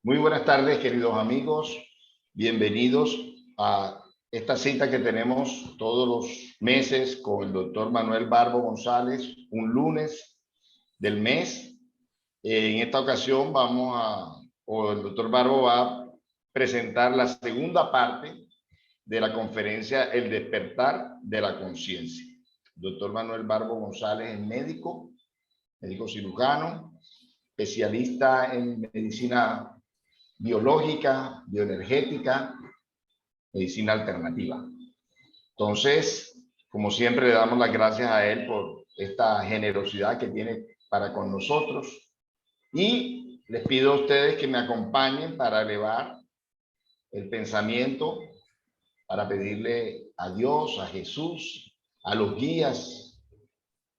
Muy buenas tardes, queridos amigos. Bienvenidos a esta cita que tenemos todos los meses con el doctor Manuel Barbo González, un lunes del mes. En esta ocasión el doctor Barbo va a presentar la segunda parte de la conferencia El despertar de la conciencia. Doctor Manuel Barbo González es médico cirujano, especialista en medicina biológica, bioenergética, medicina alternativa. Entonces, como siempre, le damos las gracias a él por esta generosidad que tiene para con nosotros y les pido a ustedes que me acompañen para elevar el pensamiento, para pedirle a Dios, a Jesús, a los guías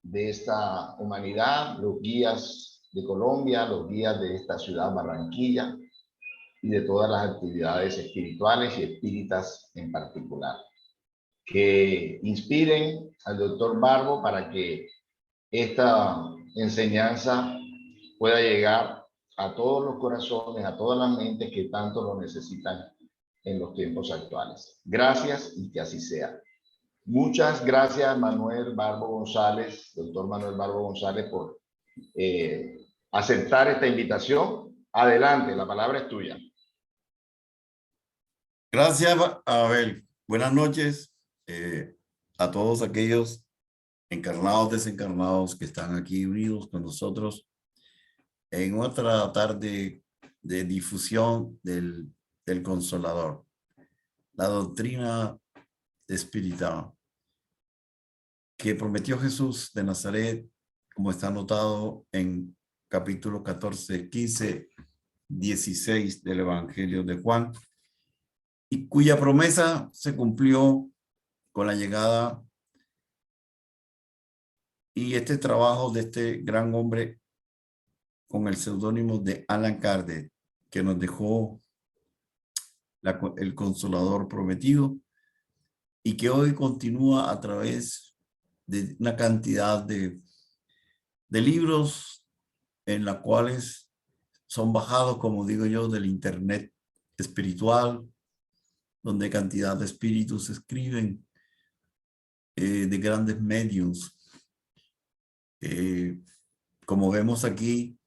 de esta humanidad, los guías de Colombia, los guías de esta ciudad Barranquilla, y de todas las actividades espirituales y espíritas en particular, que inspiren al doctor Barbo para que esta enseñanza pueda llegar a todos los corazones, a todas las mentes que tanto lo necesitan en los tiempos actuales. Gracias y que así sea. Muchas gracias, Manuel Barbo González, doctor Manuel Barbo González, por aceptar esta invitación. Adelante, la palabra es tuya. Gracias, Abel. Buenas noches a todos aquellos encarnados, desencarnados que están aquí unidos con nosotros en otra tarde de difusión del Consolador, la doctrina espiritual que prometió Jesús de Nazaret, como está anotado en capítulo 14, 15, 16 del Evangelio de Juan, y cuya promesa se cumplió con la llegada y este trabajo de este gran hombre con el seudónimo de Allan Kardec, que nos dejó el Consolador prometido y que hoy continúa a través de una cantidad de libros en las cuales son bajados, como digo yo, del internet espiritual, donde cantidad de espíritus escriben, de grandes medios. Como vemos aquí,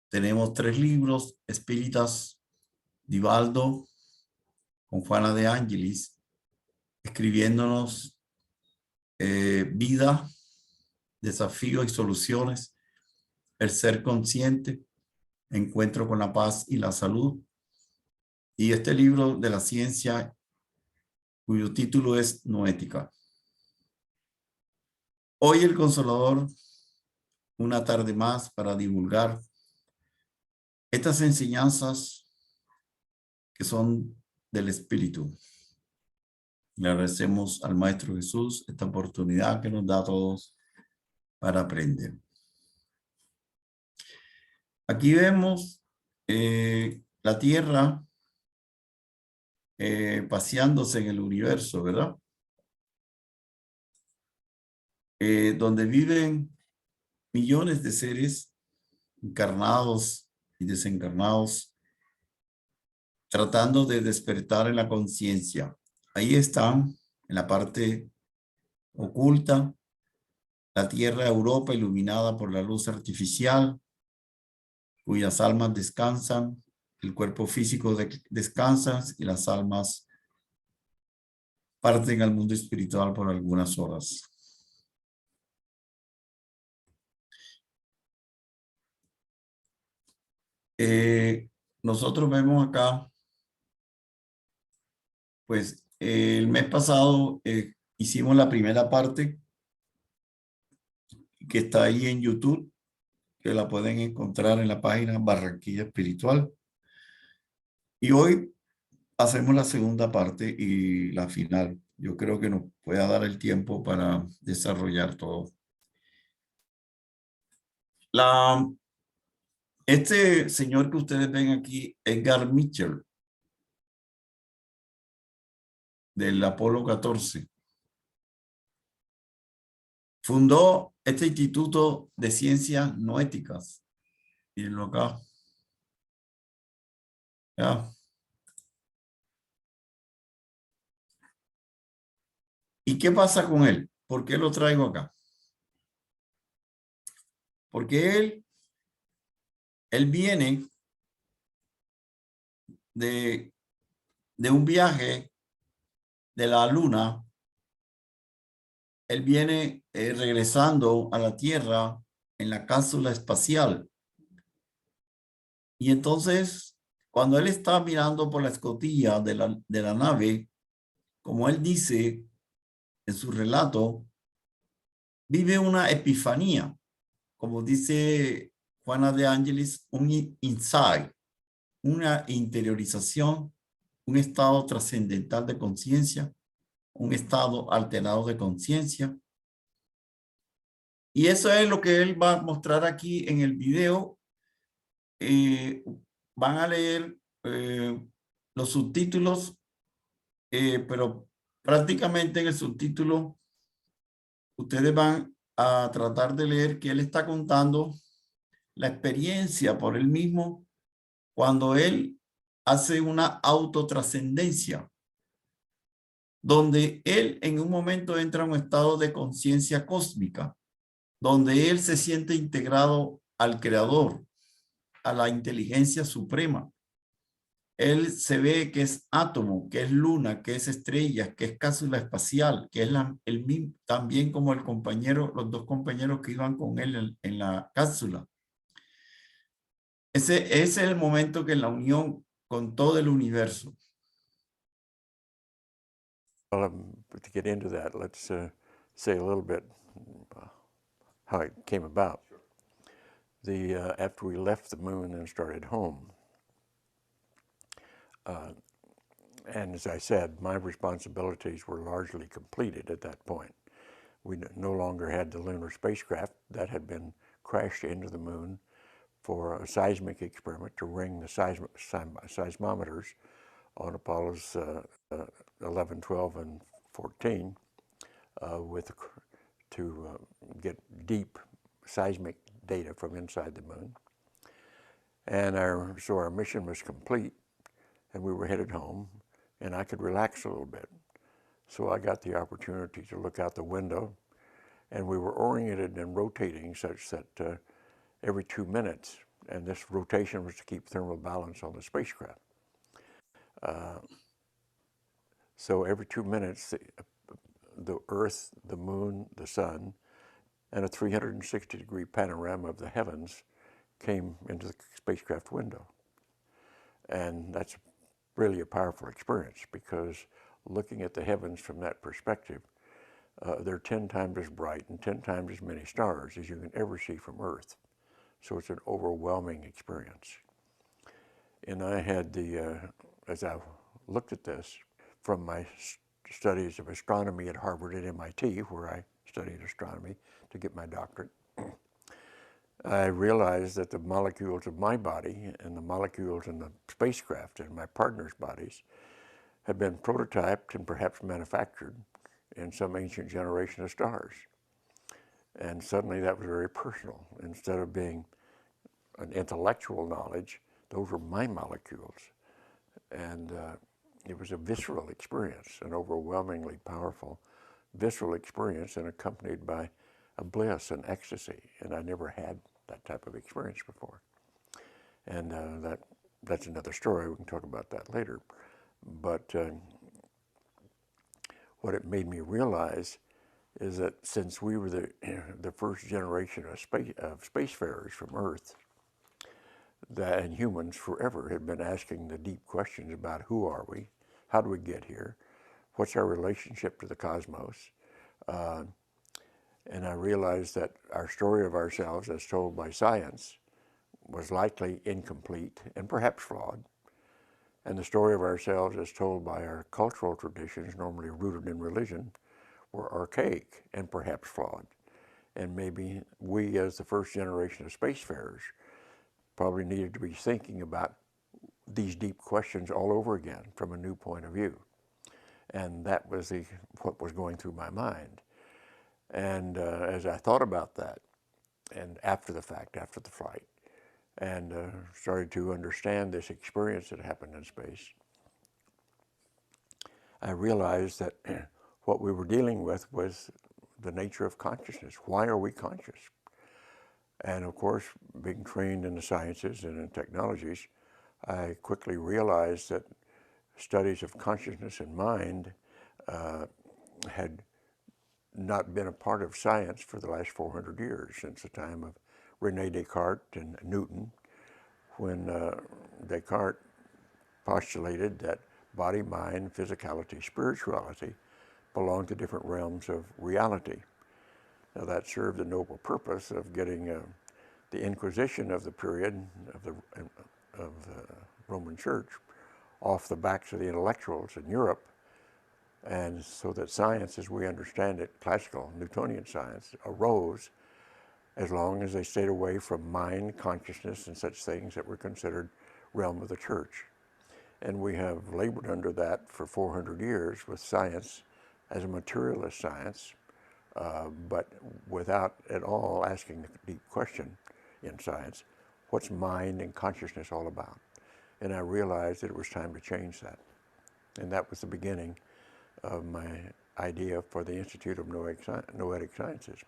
tenemos 3 libros espíritas: Divaldo con Juana de Ángelis, escribiéndonos vida, desafíos y soluciones, el ser consciente, encuentro con la paz y la salud. Y este libro de la ciencia, cuyo título es Noética. Hoy el Consolador, una tarde más para divulgar estas enseñanzas que son del Espíritu. Le agradecemos al Maestro Jesús esta oportunidad que nos da a todos para aprender. Aquí vemos la Tierra paseándose en el universo, ¿verdad? Donde viven millones de seres encarnados y desencarnados, tratando de despertar en la conciencia. Ahí están, en la parte oculta, la Tierra Europa iluminada por la luz artificial, cuyas almas descansan, el cuerpo físico descansa y las almas parten al mundo espiritual por algunas horas. Nosotros vemos acá, pues el mes pasado hicimos la primera parte que está ahí en YouTube, que la pueden encontrar en la página Barranquilla Espiritual. Y hoy hacemos la segunda parte y la final. Yo creo que nos pueda dar el tiempo para desarrollar todo. Este señor que ustedes ven aquí, Edgar Mitchell, del Apolo 14, fundó este Instituto de Ciencias Noéticas. Mírenlo acá. ¿Ya? ¿Y qué pasa con él? ¿Por qué lo traigo acá? Porque él viene de un viaje de la luna. Él viene regresando a la Tierra en la cápsula espacial. Y entonces, cuando él está mirando por la escotilla de la nave, como él dice en su relato, vive una epifanía, como dice Juana de Ángeles, un insight, una interiorización, un estado trascendental de conciencia, un estado alterado de conciencia. Y eso es lo que él va a mostrar aquí en el video. Van a leer los subtítulos, pero prácticamente en el subtítulo ustedes van a tratar de leer que él está contando la experiencia por él mismo cuando él hace una autotrascendencia, donde él en un momento entra en un estado de conciencia cósmica, donde él se siente integrado al Creador, a la inteligencia suprema. Él se ve que es átomo, que es luna, que es estrella, que es cápsula espacial, que es el mismo, también como el compañero, los dos compañeros que iban con él en la cápsula. Ese es el momento que la unión con todo el universo. Well, to get into that, let's say a little bit how it came about. After we left the moon and started home, and as I said, my responsibilities were largely completed at that point. We no longer had the lunar spacecraft that had been crashed into the moon for a seismic experiment to ring the seismometers on Apollos 11, 12, and 14 to get deep seismic data from inside the moon. And so our mission was complete, and we were headed home, and I could relax a little bit. So I got the opportunity to look out the window, and we were oriented and rotating such that every 2 minutes, and this rotation was to keep thermal balance on the spacecraft. So every 2 minutes, the Earth, the moon, the sun, and a 360-degree panorama of the heavens came into the spacecraft window. And that's really a powerful experience, because looking at the heavens from that perspective, they're 10 times as bright and 10 times as many stars as you can ever see from Earth. So it's an overwhelming experience. And I had as I looked at this from my studies of astronomy at Harvard and MIT, where I studied astronomy to get my doctorate, I realized that the molecules of my body and the molecules in the spacecraft and my partner's bodies had been prototyped and perhaps manufactured in some ancient generation of stars. And suddenly that was very personal. Instead of being an intellectual knowledge, those were my molecules. And it was a visceral experience, an overwhelmingly powerful visceral experience, and accompanied by a bliss and ecstasy. And I never had that type of experience before. And that's another story. We can talk about that later. But what it made me realize is that since we were the first generation of spacefarers from Earth, and humans forever had been asking the deep questions about who are we, how do we get here, what's our relationship to the cosmos, and I realized that our story of ourselves as told by science was likely incomplete and perhaps flawed, and the story of ourselves as told by our cultural traditions, normally rooted in religion, were archaic and perhaps flawed. And maybe we, as the first generation of spacefarers, probably needed to be thinking about these deep questions all over again from a new point of view. And that was what was going through my mind. And as I thought about that, and after the fact, after the flight, and started to understand this experience that happened in space, I realized that what we were dealing with was the nature of consciousness. Why are we conscious? And of course, being trained in the sciences and in technologies, I quickly realized that studies of consciousness and mind had not been a part of science for the last 400 years, since the time of René Descartes and Newton, when Descartes postulated that body, mind, physicality, spirituality belong to different realms of reality. Now that served the noble purpose of getting the Inquisition of the period of the Roman Church off the backs of the intellectuals in Europe, and so that science, as we understand it, classical Newtonian science, arose as long as they stayed away from mind, consciousness, and such things that were considered realm of the church. And we have labored under that for 400 years with science as a materialist science, but without at all asking the deep question in science, what's mind and consciousness all about? And I realized that it was time to change that. And that was the beginning of my idea for the Institute of Noetic Sciences,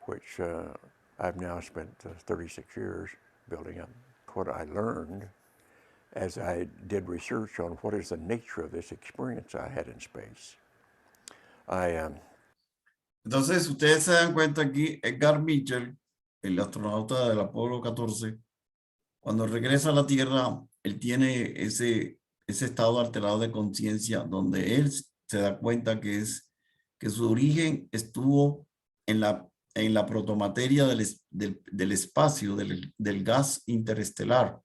which I've now spent 36 years building up. What I learned as I did research on what is the nature of this experience I had in space. Entonces, ustedes se dan cuenta aquí, Edgar Mitchell, el astronauta del Apolo 14, cuando regresa a la Tierra, él tiene ese estado alterado de conciencia donde él se da cuenta que su origen estuvo en la protomateria del espacio, del gas interestelar,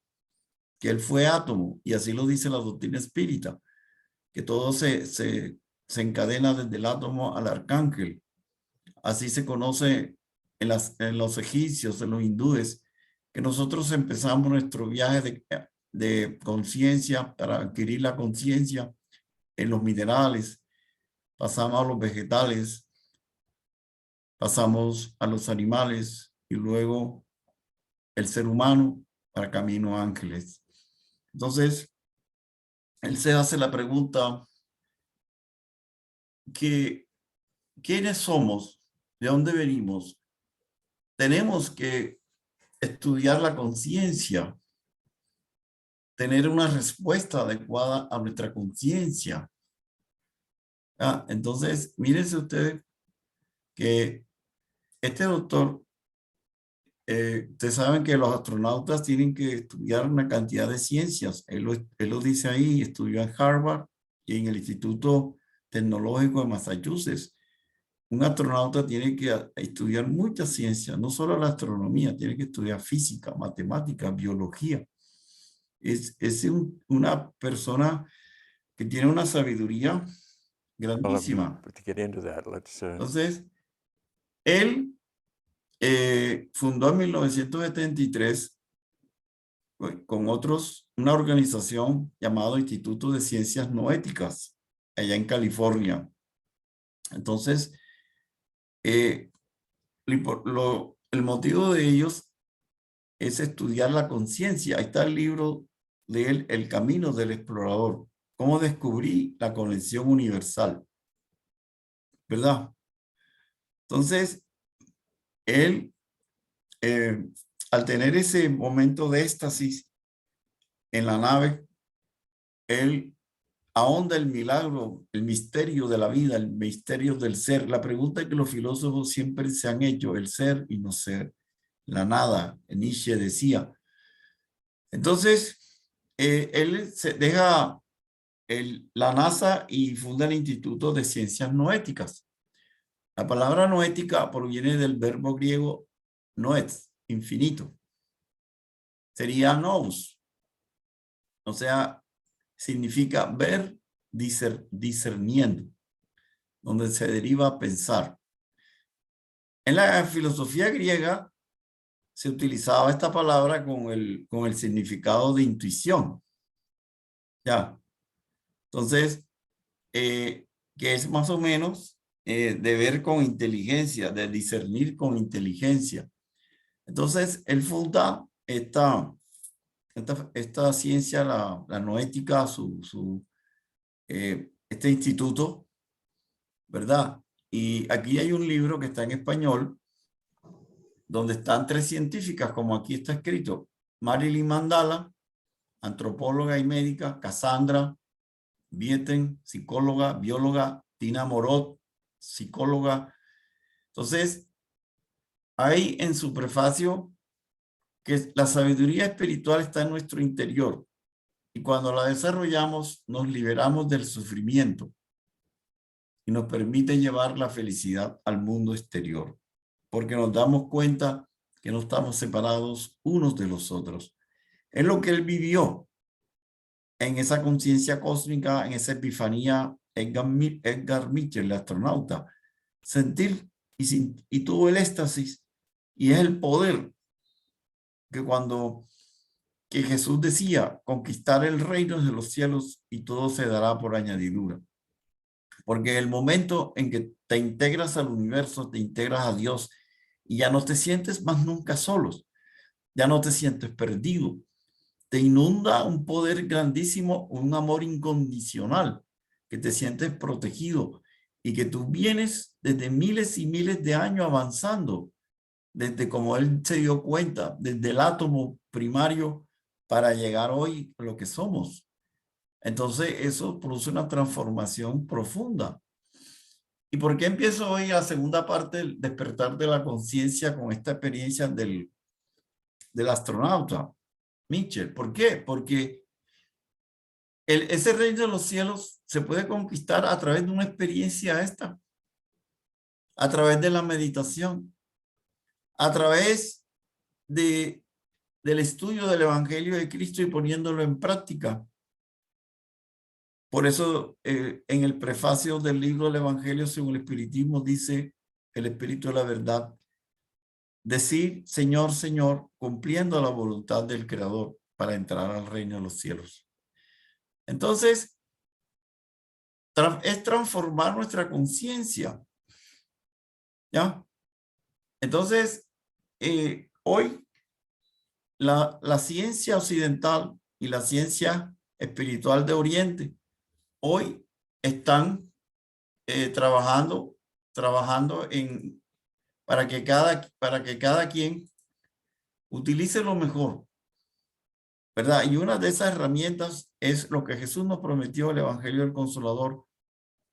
que él fue átomo, y así lo dice la doctrina espírita, que todo se encadena desde el átomo al arcángel. Así se conoce en los egipcios, en los hindúes, que nosotros empezamos nuestro viaje de conciencia para adquirir la conciencia en los minerales, pasamos a los vegetales, pasamos a los animales y luego el ser humano para camino a ángeles. Entonces, él se hace la pregunta que ¿quiénes somos? ¿De dónde venimos? Tenemos que estudiar la conciencia, tener una respuesta adecuada a nuestra conciencia. Entonces, mírense ustedes que este doctor, ustedes saben que los astronautas tienen que estudiar una cantidad de ciencias. Él lo dice ahí, estudió en Harvard y en el Instituto Tecnológico de Massachusetts. Un astronauta tiene que estudiar muchas ciencias, no solo la astronomía, tiene que estudiar física, matemática, biología. Es una persona que tiene una sabiduría grandísima. Entonces, él fundó en 1973 con otros una organización llamada Instituto de Ciencias Noéticas, allá en California. Entonces, el motivo de ellos es estudiar la conciencia. Ahí está el libro de él, El Camino del Explorador. Cómo descubrí la conexión universal. ¿Verdad? Entonces, él, al tener ese momento de éxtasis en la nave, él ahonda el milagro, el misterio de la vida, el misterio del ser. La pregunta que los filósofos siempre se han hecho, el ser y no ser, la nada, Nietzsche decía. Entonces, él se deja la NASA y funda el Instituto de Ciencias Noéticas. La palabra noética proviene del verbo griego noes, infinito. Sería nous. O sea, significa ver discerniendo, donde se deriva pensar. En la filosofía griega se utilizaba esta palabra con el significado de intuición. Ya. Entonces, que es más o menos de ver con inteligencia, de discernir con inteligencia. Entonces, él funda esta ciencia, la noética, este instituto, ¿verdad? Y aquí hay un libro que está en español, donde están 3 científicas, como aquí está escrito: Marilyn Mandala, antropóloga y médica; Cassandra Bieten, psicóloga, bióloga; Tina Morot, psicóloga. Entonces, hay en su prefacio que la sabiduría espiritual está en nuestro interior, y cuando la desarrollamos nos liberamos del sufrimiento y nos permite llevar la felicidad al mundo exterior, porque nos damos cuenta que no estamos separados unos de los otros. Es lo que él vivió en esa conciencia cósmica, en esa epifanía. Edgar Mitchell, el astronauta, sentir y tuvo el éxtasis, y es el poder que Jesús decía: conquistar el reino de los cielos y todo se dará por añadidura. Porque el momento en que te integras al universo, te integras a Dios, y ya no te sientes más nunca solos, ya no te sientes perdido, te inunda un poder grandísimo, un amor incondicional, que te sientes protegido y que tú vienes desde miles y miles de años avanzando, desde como él se dio cuenta, desde el átomo primario para llegar hoy a lo que somos. Entonces eso produce una transformación profunda. ¿Y por qué empiezo hoy la segunda parte del despertar de la conciencia con esta experiencia del astronauta Mitchell? ¿Por qué? Porque ese reino de los cielos se puede conquistar a través de una experiencia a través de la meditación, a través del estudio del Evangelio de Cristo y poniéndolo en práctica. Por eso en el prefacio del libro del Evangelio según el Espiritismo dice el Espíritu de la Verdad: decir Señor, Señor, cumpliendo la voluntad del Creador para entrar al reino de los cielos. Entonces, es transformar nuestra conciencia, ¿ya? Entonces, hoy la ciencia occidental y la ciencia espiritual de Oriente hoy están trabajando para que cada quien utilice lo mejor, ¿verdad? Y una de esas herramientas es lo que Jesús nos prometió, el Evangelio del Consolador,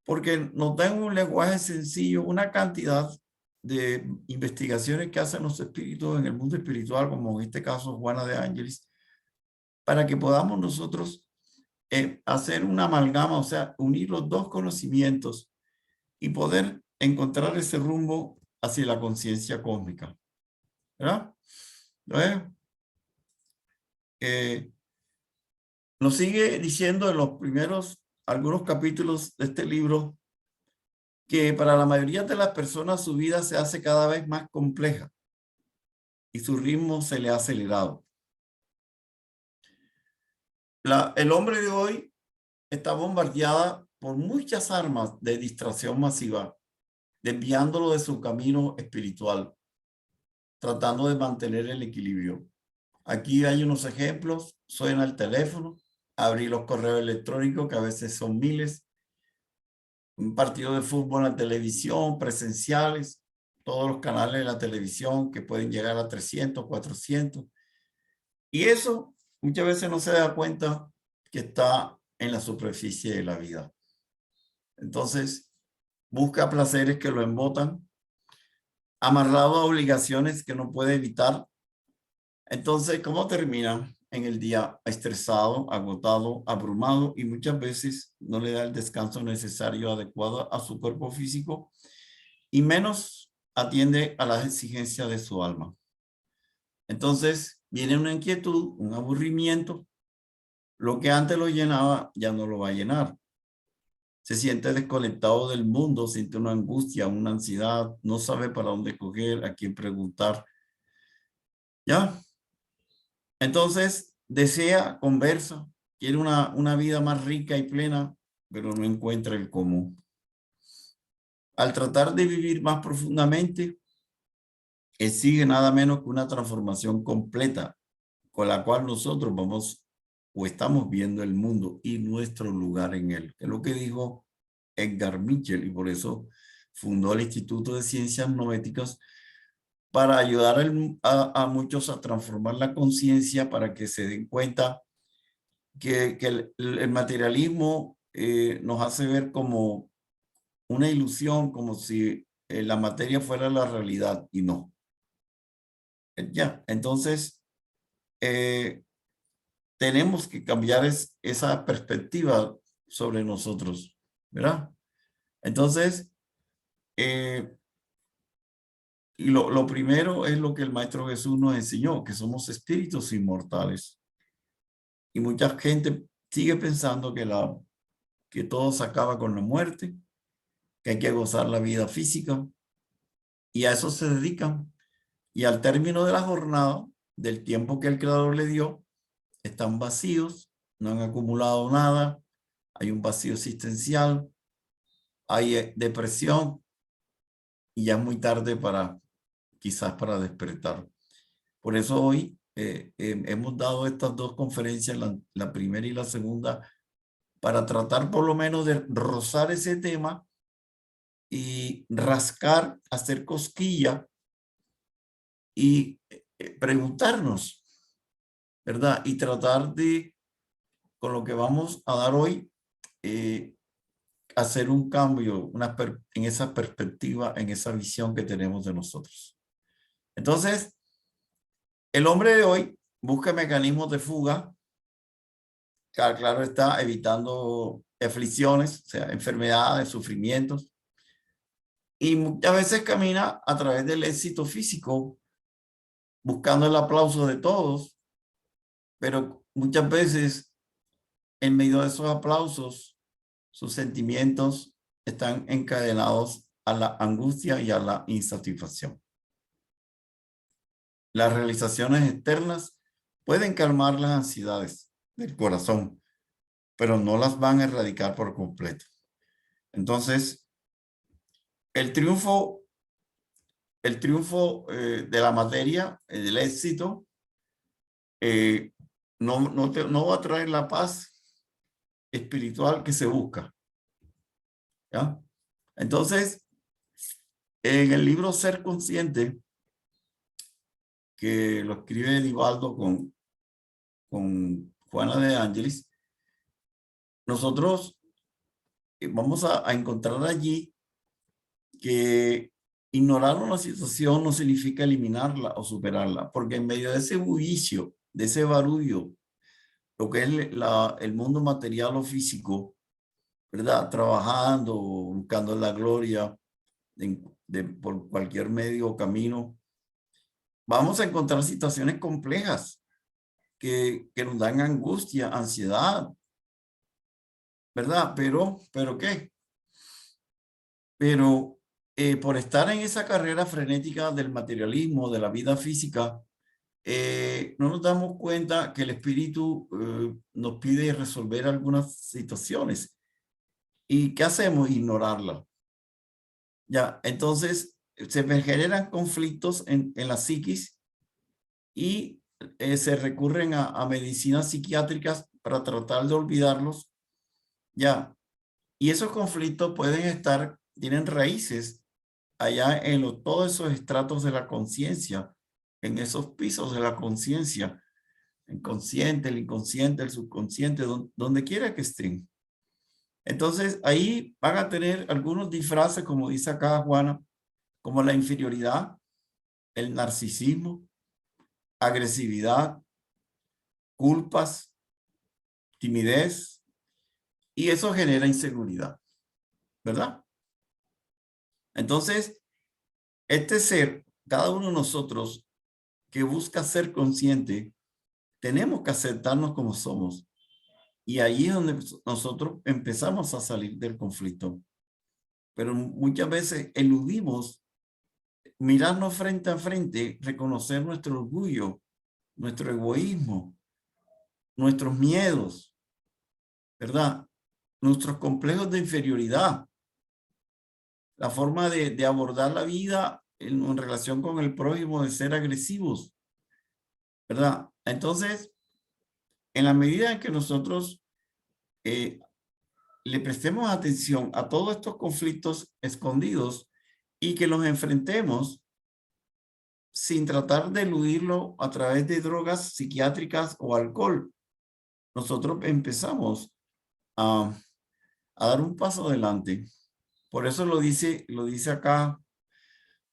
porque nos da en un lenguaje sencillo una cantidad de investigaciones que hacen los espíritus en el mundo espiritual, como en este caso Juana de Ángeles, para que podamos nosotros hacer una amalgama, o sea, unir los dos conocimientos y poder encontrar ese rumbo hacia la conciencia cósmica, ¿verdad? Entonces, nos sigue diciendo en los primeros, algunos capítulos de este libro, que para la mayoría de las personas su vida se hace cada vez más compleja y su ritmo se le ha acelerado. El hombre de hoy está bombardeada por muchas armas de distracción masiva, desviándolo de su camino espiritual, tratando de mantener el equilibrio. Aquí hay unos ejemplos: suena el teléfono, abrir los correos electrónicos, que a veces son miles, un partido de fútbol en la televisión, presenciales, todos los canales de la televisión que pueden llegar a 300, 400. Y eso muchas veces no se da cuenta que está en la superficie de la vida. Entonces, busca placeres que lo embotan, amarrado a obligaciones que no puede evitar. Entonces, ¿cómo termina? En el día estresado, agotado, abrumado, y muchas veces no le da el descanso necesario adecuado a su cuerpo físico y menos atiende a las exigencias de su alma. Entonces viene una inquietud, un aburrimiento. Lo que antes lo llenaba ya no lo va a llenar. Se siente desconectado del mundo, siente una angustia, una ansiedad, no sabe para dónde coger, a quién preguntar. ¿Ya? Entonces, desea, conversa, quiere una vida más rica y plena, pero no encuentra el cómo. Al tratar de vivir más profundamente, exige nada menos que una transformación completa con la cual nosotros vamos o estamos viendo el mundo y nuestro lugar en él. Es lo que dijo Edgar Mitchell, y por eso fundó el Instituto de Ciencias Noéticas, para ayudar a muchos a transformar la conciencia, para que se den cuenta que el materialismo nos hace ver como una ilusión, como si la materia fuera la realidad, y no. Ya, entonces tenemos que cambiar esa perspectiva sobre nosotros, ¿verdad? Entonces, y lo primero es lo que el Maestro Jesús nos enseñó, que somos espíritus inmortales. Y mucha gente sigue pensando que todo se acaba con la muerte, que hay que gozar la vida física, y a eso se dedican. Y al término de la jornada, del tiempo que el Creador le dio, están vacíos, no han acumulado nada, hay un vacío existencial, hay depresión, y ya es muy tarde quizás para despertar. Por eso hoy hemos dado estas dos conferencias, la primera y la segunda, para tratar por lo menos de rozar ese tema y rascar, hacer cosquilla y preguntarnos, ¿verdad? Y tratar de, con lo que vamos a dar hoy, hacer un cambio en esa perspectiva, en esa visión que tenemos de nosotros. Entonces, el hombre de hoy busca mecanismos de fuga, claro está, evitando aflicciones, o sea, enfermedades, sufrimientos, y muchas veces camina a través del éxito físico, buscando el aplauso de todos, pero muchas veces en medio de esos aplausos, sus sentimientos están encadenados a la angustia y a la insatisfacción. Las realizaciones externas pueden calmar las ansiedades del corazón, pero no las van a erradicar por completo. Entonces, el triunfo de la materia, del éxito, no va a traer la paz espiritual que se busca. ¿Ya? Entonces, en el libro Ser Consciente, que lo escribe Divaldo con Juana de Ángelis, nosotros vamos a encontrar allí que ignorar una situación no significa eliminarla o superarla, porque en medio de ese bullicio, de ese barullo, lo que es el mundo material o físico, ¿verdad? Trabajando, buscando la gloria por cualquier medio o camino, vamos a encontrar situaciones complejas que nos dan angustia, ansiedad, ¿verdad? Pero ¿qué? Pero por estar en esa carrera frenética del materialismo, de la vida física, no nos damos cuenta que el espíritu nos pide resolver algunas situaciones. ¿Y qué hacemos? Ignorarla. Ya, entonces se generan conflictos en la psiquis y se recurren a medicinas psiquiátricas para tratar de olvidarlos. Ya, y esos conflictos tienen raíces allá en todos esos estratos de la conciencia, en esos pisos de la conciencia, el consciente, el inconsciente, el subconsciente, donde quiera que estén. Entonces, ahí van a tener algunos disfraces, como dice acá Juana, como la inferioridad, el narcisismo, agresividad, culpas, timidez, y eso genera inseguridad, ¿verdad? Entonces, este ser, cada uno de nosotros que busca ser consciente, tenemos que aceptarnos como somos. Y ahí es donde nosotros empezamos a salir del conflicto. Pero muchas veces eludimos mirarnos frente a frente, reconocer nuestro orgullo, nuestro egoísmo, nuestros miedos, ¿verdad? Nuestros complejos de inferioridad, la forma de abordar la vida en relación con el prójimo, de ser agresivos, ¿verdad? Entonces, en la medida en que nosotros le prestemos atención a todos estos conflictos escondidos y que los enfrentemos sin tratar de eludirlo a través de drogas psiquiátricas o alcohol, nosotros empezamos a dar un paso adelante. Por eso lo dice acá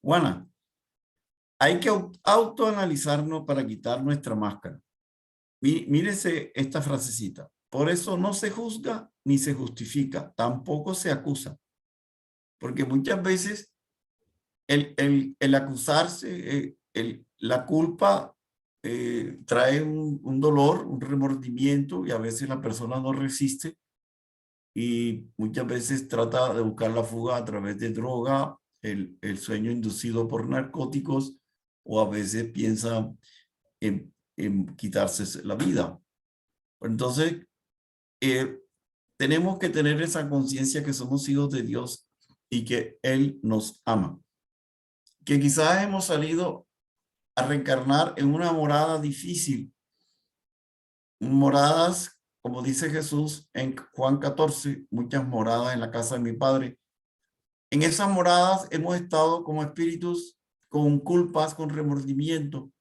Juana. Hay que autoanalizarnos para quitar nuestra máscara. Mírese esta frasecita. Por eso no se juzga ni se justifica, tampoco se acusa. Porque muchas veces el acusarse, la culpa trae un dolor, un remordimiento, y a veces la persona no resiste y muchas veces trata de buscar la fuga a través de droga, el sueño inducido por narcóticos, o a veces piensa en quitarse la vida. Entonces, tenemos que tener esa conciencia que somos hijos de Dios y que Él nos ama. Que quizás hemos salido a reencarnar en una morada difícil. Moradas, como dice Jesús en Juan 14, muchas moradas en la casa de mi Padre. En esas moradas hemos estado como espíritus con culpas, con remordimiento,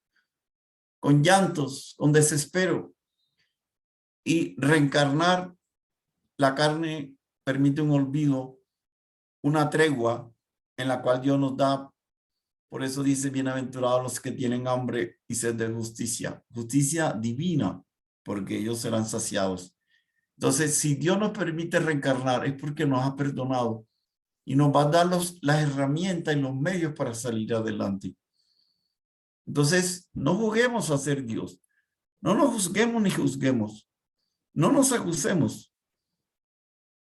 con llantos, con desespero. Y reencarnar, la carne permite un olvido, una tregua en la cual Dios nos da. Por eso dice, bienaventurados los que tienen hambre y sed de justicia. Justicia divina, porque ellos serán saciados. Entonces, si Dios nos permite reencarnar, es porque nos ha perdonado y nos va a dar las herramientas y los medios para salir adelante. Entonces, no juguemos a ser Dios. No nos juzguemos ni juzguemos. No nos acusemos.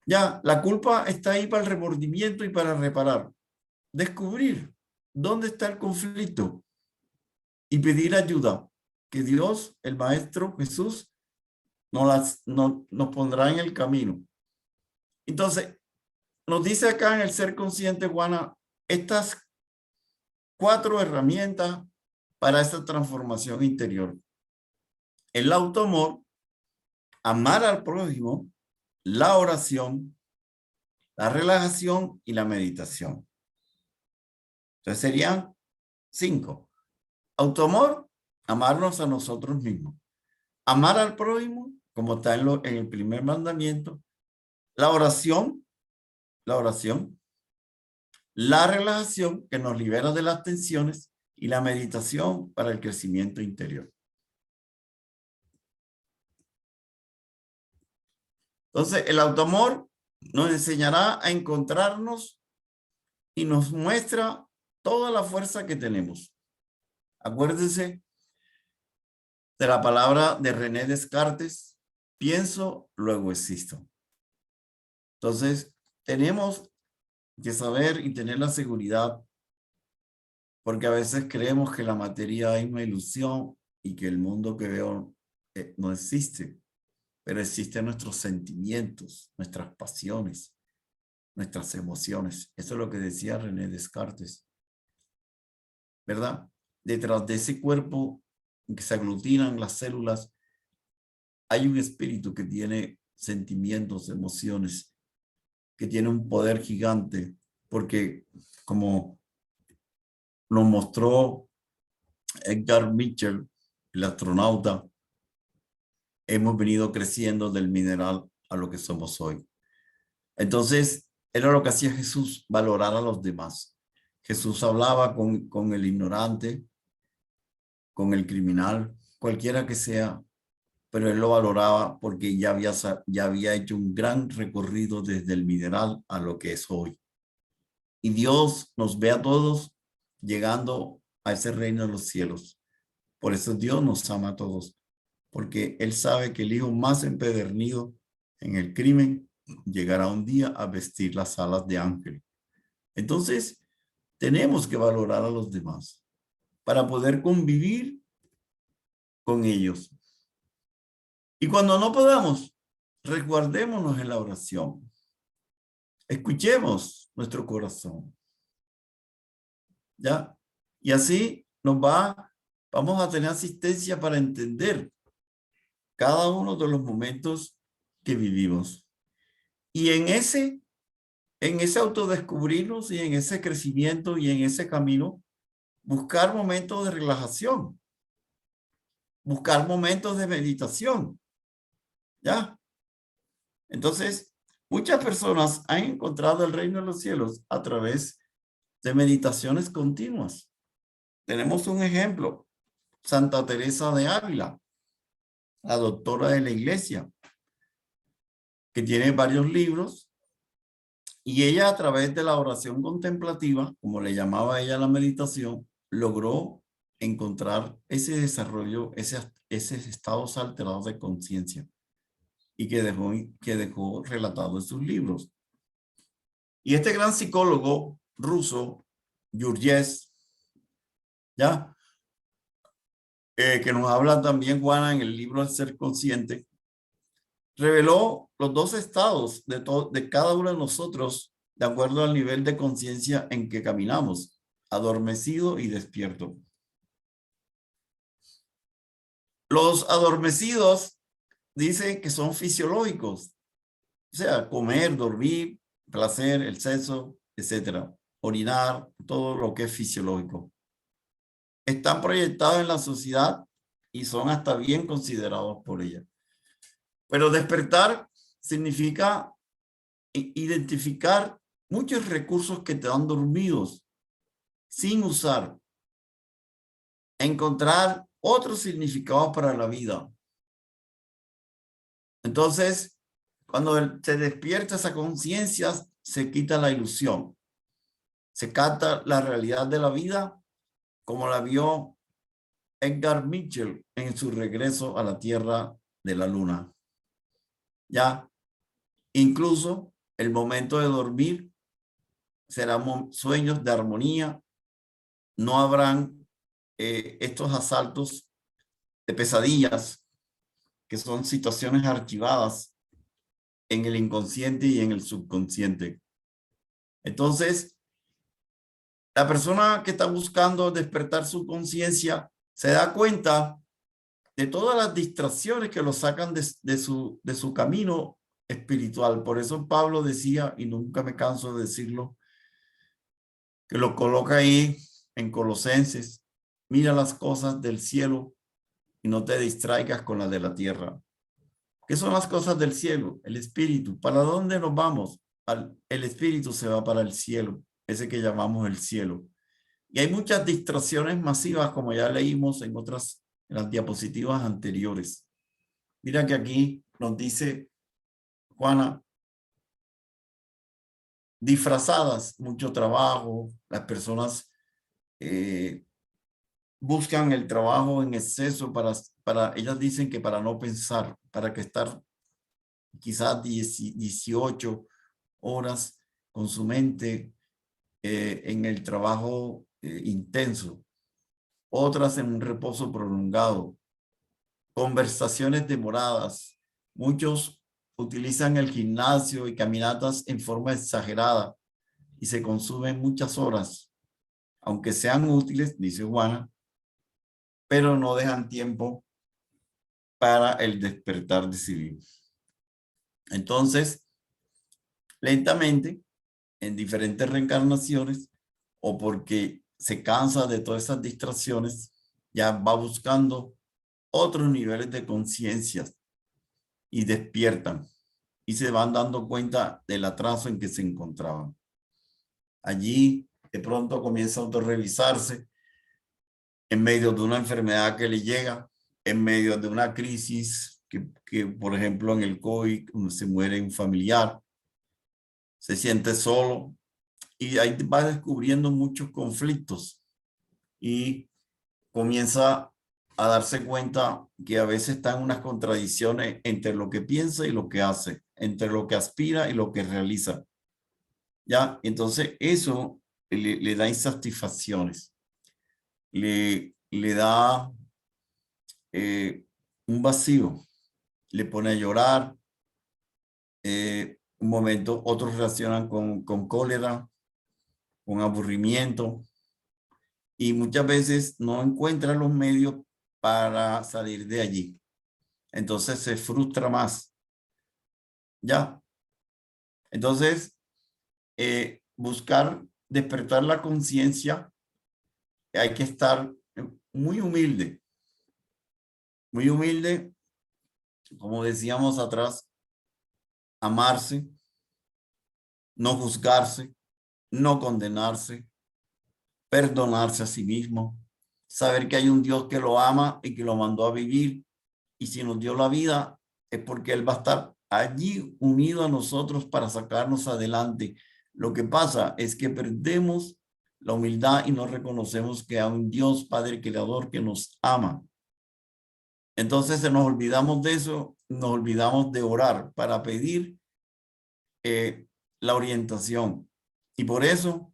Ya, la culpa está ahí para el remordimiento y para reparar. Descubrir dónde está el conflicto y pedir ayuda. Que Dios, el Maestro Jesús, nos pondrá en el camino. Entonces, nos dice acá en el Ser Consciente, Juana, estas 4 herramientas para esta transformación interior. El autoamor, amar al prójimo, la oración, la relajación y la meditación. Entonces serían 5. Autoamor, amarnos a nosotros mismos. Amar al prójimo, como está en el primer mandamiento. La oración, la relajación, que nos libera de las tensiones, y la meditación para el crecimiento interior. Entonces, el autoamor nos enseñará a encontrarnos y nos muestra toda la fuerza que tenemos. Acuérdense de la palabra de René Descartes: pienso, luego existo. Entonces, tenemos que saber y tener la seguridad, porque a veces creemos que la materia es una ilusión y que el mundo que veo no existe, pero existen nuestros sentimientos, nuestras pasiones, nuestras emociones. Eso es lo que decía René Descartes, ¿verdad? Detrás de ese cuerpo en que se aglutinan las células, hay un espíritu que tiene sentimientos, emociones, que tiene un poder gigante, porque como nos mostró Edgar Mitchell, el astronauta, hemos venido creciendo del mineral a lo que somos hoy. Entonces, era lo que hacía Jesús, valorar a los demás. Jesús hablaba con el ignorante, con el criminal, cualquiera que sea, pero él lo valoraba porque ya había hecho un gran recorrido desde el mineral a lo que es hoy. Y Dios nos ve a todos llegando a ese reino de los cielos. Por eso Dios nos ama a todos, porque Él sabe que el hijo más empedernido en el crimen llegará un día a vestir las alas de ángel. Entonces, tenemos que valorar a los demás para poder convivir con ellos. Y cuando no podamos, resguardémonos en la oración. Escuchemos nuestro corazón. ¿Ya? Y así nos va vamos a tener asistencia para entender cada uno de los momentos que vivimos. Y en ese autodescubrirnos y en ese crecimiento y en ese camino, buscar momentos de relajación, buscar momentos de meditación, ¿ya? Entonces, muchas personas han encontrado el reino de los cielos a través de meditaciones continuas. Tenemos un ejemplo, Santa Teresa de Ávila, la doctora de la iglesia, que tiene varios libros, y ella a través de la oración contemplativa, como le llamaba ella la meditación, logró encontrar ese desarrollo, esos estados alterados de conciencia, y que dejó relatado en sus libros. Y este gran psicólogo ruso, Gurdjieff, ¿ya? Que nos habla también Juana en el libro El Ser Consciente, reveló los dos estados de cada uno de nosotros de acuerdo al nivel de conciencia en que caminamos, adormecido y despierto. Los adormecidos dicen que son fisiológicos, o sea, comer, dormir, placer, el sexo, etcétera, orinar, todo lo que es fisiológico. Están proyectados en la sociedad y son hasta bien considerados por ella. Pero despertar significa identificar muchos recursos que te dan dormidos sin usar, encontrar otros significados para la vida. Entonces, cuando se despierta esa conciencia, se quita la ilusión, se capta la realidad de la vida como la vio Edgar Mitchell en su regreso a la Tierra de la Luna. Ya, incluso el momento de dormir serán sueños de armonía, no habrán estos asaltos de pesadillas, que son situaciones archivadas en el inconsciente y en el subconsciente. Entonces, la persona que está buscando despertar su conciencia se da cuenta de todas las distracciones que lo sacan de su camino espiritual. Por eso Pablo decía, y nunca me canso de decirlo, que lo coloca ahí en Colosenses: mira las cosas del cielo y no te distraigas con las de la tierra. ¿Qué son las cosas del cielo? El espíritu. ¿Para dónde nos vamos? El espíritu se va para el cielo, ese que llamamos el cielo. Y hay muchas distracciones masivas, como ya leímos en las diapositivas anteriores. Mira que aquí nos dice Juana, disfrazadas, mucho trabajo, las personas buscan el trabajo en exceso ellas dicen que para no pensar, para que estar quizás 18 horas con su mente en el trabajo intenso, otras en un reposo prolongado, conversaciones demoradas. Muchos utilizan el gimnasio y caminatas en forma exagerada y se consumen muchas horas, aunque sean útiles, dice Juana, pero no dejan tiempo para el despertar decidido. Entonces, lentamente, en diferentes reencarnaciones, o porque se cansa de todas esas distracciones, ya va buscando otros niveles de conciencia y despiertan y se van dando cuenta del atraso en que se encontraban. Allí de pronto comienza a autorrevisarse en medio de una enfermedad que le llega, en medio de una crisis que por ejemplo en el COVID, cuando se muere un familiar, se siente solo y ahí va descubriendo muchos conflictos y comienza a darse cuenta que a veces están unas contradicciones entre lo que piensa y lo que hace, entre lo que aspira y lo que realiza. ¿Ya? Entonces eso le da insatisfacciones, le da un vacío, le pone a llorar, un momento, otros reaccionan con cólera, con aburrimiento, y muchas veces no encuentra los medios para salir de allí. Entonces se frustra más. ¿Ya? Entonces, buscar despertar la conciencia, hay que estar muy humilde, como decíamos atrás, amarse, no juzgarse, no condenarse, perdonarse a sí mismo, saber que hay un Dios que lo ama y que lo mandó a vivir, y si nos dio la vida es porque Él va a estar allí unido a nosotros para sacarnos adelante. Lo que pasa es que perdemos la humildad y no reconocemos que hay un Dios Padre Creador que nos ama. Entonces nos olvidamos de eso, nos olvidamos de orar para pedir la orientación. Y por eso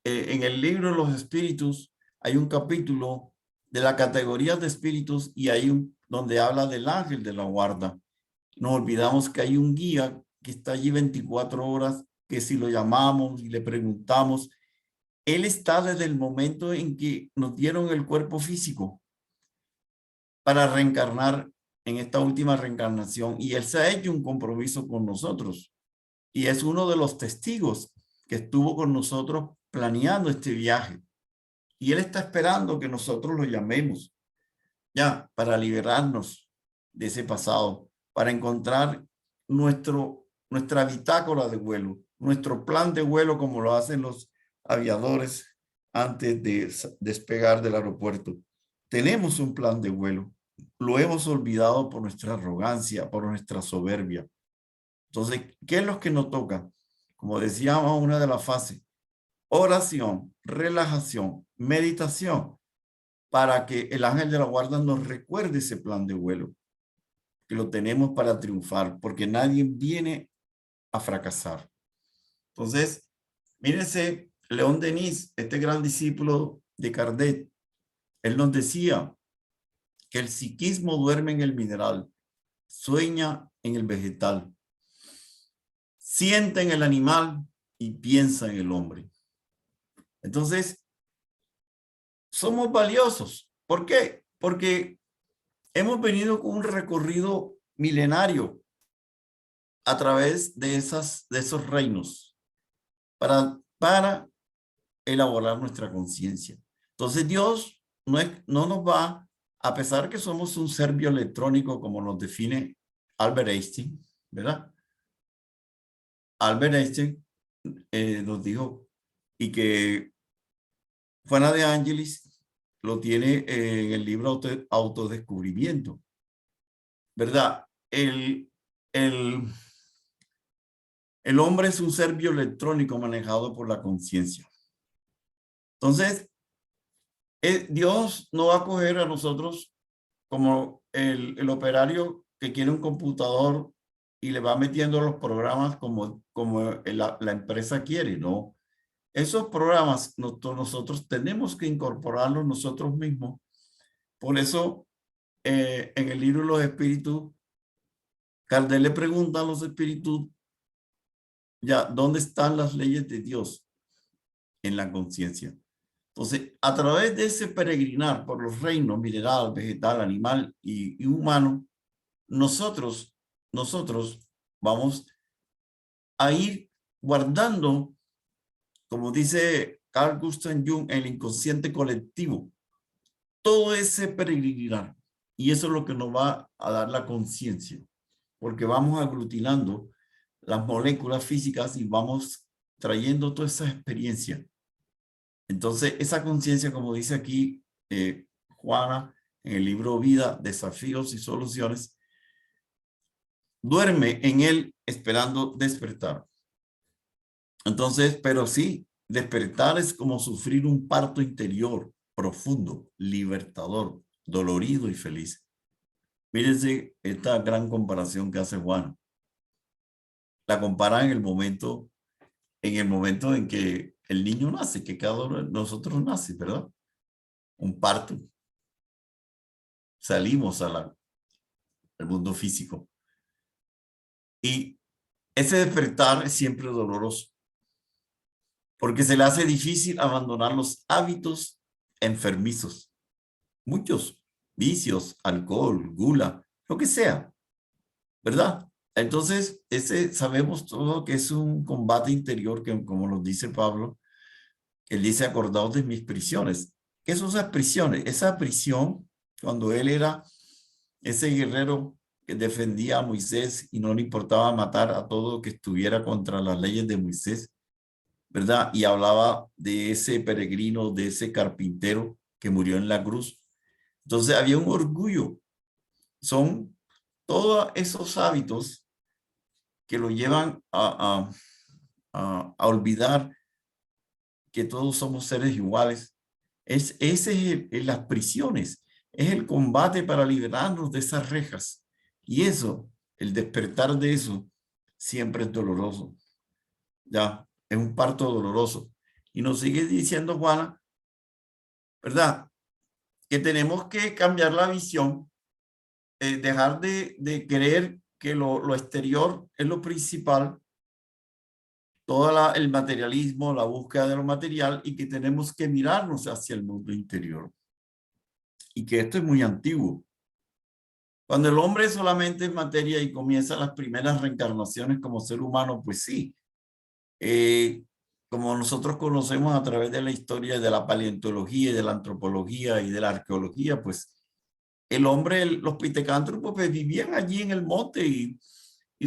en el libro de los espíritus hay un capítulo de la categoría de espíritus y hay donde habla del ángel de la guarda. Nos olvidamos que hay un guía que está allí 24 horas, que si lo llamamos y le preguntamos, él está desde el momento en que nos dieron el cuerpo físico para reencarnar en esta última reencarnación, y él se ha hecho un compromiso con nosotros y es uno de los testigos que estuvo con nosotros planeando este viaje, y él está esperando que nosotros lo llamemos ya para liberarnos de ese pasado, para encontrar nuestra bitácora de vuelo, nuestro plan de vuelo, como lo hacen los aviadores antes de despegar del aeropuerto. Tenemos un plan de vuelo, lo hemos olvidado por nuestra arrogancia, por nuestra soberbia. Entonces, ¿qué es lo que nos toca? Como decíamos, una de las fases: oración, relajación, meditación, para que el ángel de la guarda nos recuerde ese plan de vuelo, que lo tenemos para triunfar, porque nadie viene a fracasar. Entonces, mírense, León Denis, este gran discípulo de Kardec, él nos decía que el psiquismo duerme en el mineral, sueña en el vegetal, siente en el animal y piensa en el hombre. Entonces, somos valiosos. ¿Por qué? Porque hemos venido con un recorrido milenario a través de esos reinos para elaborar nuestra conciencia. Entonces Dios no nos va, a pesar que somos un ser bioelectrónico, como nos define Albert Einstein, ¿verdad? Albert Einstein nos dijo, y que Juana de Ángelis lo tiene en el libro Autodescubrimiento, ¿verdad? El hombre es un ser bioelectrónico manejado por la conciencia. Entonces, Dios no va a coger a nosotros como el operario que quiere un computador y le va metiendo los programas como la empresa quiere, ¿no? Esos programas nosotros tenemos que incorporarlos nosotros mismos. Por eso, en el libro de los espíritus, Kardec le pregunta a los espíritus, ya, ¿dónde están las leyes de Dios? En la conciencia. Entonces, a través de ese peregrinar por los reinos mineral, vegetal, animal y humano, nosotros vamos a ir guardando, como dice Carl Gustav Jung, el inconsciente colectivo, todo ese peregrinar. Y eso es lo que nos va a dar la conciencia, porque vamos aglutinando las moléculas físicas y vamos trayendo toda esa experiencia. Entonces, esa conciencia, como dice aquí Juana, en el libro Vida, Desafíos y Soluciones, duerme en él esperando despertar. Entonces, pero sí, despertar es como sufrir un parto interior, profundo, libertador, dolorido y feliz. Mírense esta gran comparación que hace Juana. La compara en el momento en que el niño nace, que cada uno de nosotros nace, ¿verdad? Un parto. Salimos al mundo físico. Y ese despertar es siempre doloroso, porque se le hace difícil abandonar los hábitos enfermizos, muchos vicios, alcohol, gula, lo que sea, ¿verdad? Entonces, sabemos todo que es un combate interior que, como nos dice Pablo, él dice, acordaos de mis prisiones. ¿Qué son esas prisiones? Esa prisión, cuando él era ese guerrero que defendía a Moisés y no le importaba matar a todo que estuviera contra las leyes de Moisés, ¿verdad? Y hablaba de ese peregrino, de ese carpintero que murió en la cruz. Entonces había un orgullo. Son todos esos hábitos que lo llevan a olvidar que todos somos seres iguales. Ese es las prisiones, es el combate para liberarnos de esas rejas. Y eso, el despertar de eso, siempre es doloroso. Ya, es un parto doloroso. Y nos sigue diciendo Juana, ¿verdad? Que tenemos que cambiar la visión, dejar de creer que lo exterior es lo principal, todo el materialismo, la búsqueda de lo material, y que tenemos que mirarnos hacia el mundo interior. Y que esto es muy antiguo. Cuando el hombre solamente es materia y comienza las primeras reencarnaciones como ser humano, pues sí. Como nosotros conocemos a través de la historia de la paleontología y de la antropología y de la arqueología, pues el hombre, los pitecántropos, pues vivían allí en el monte y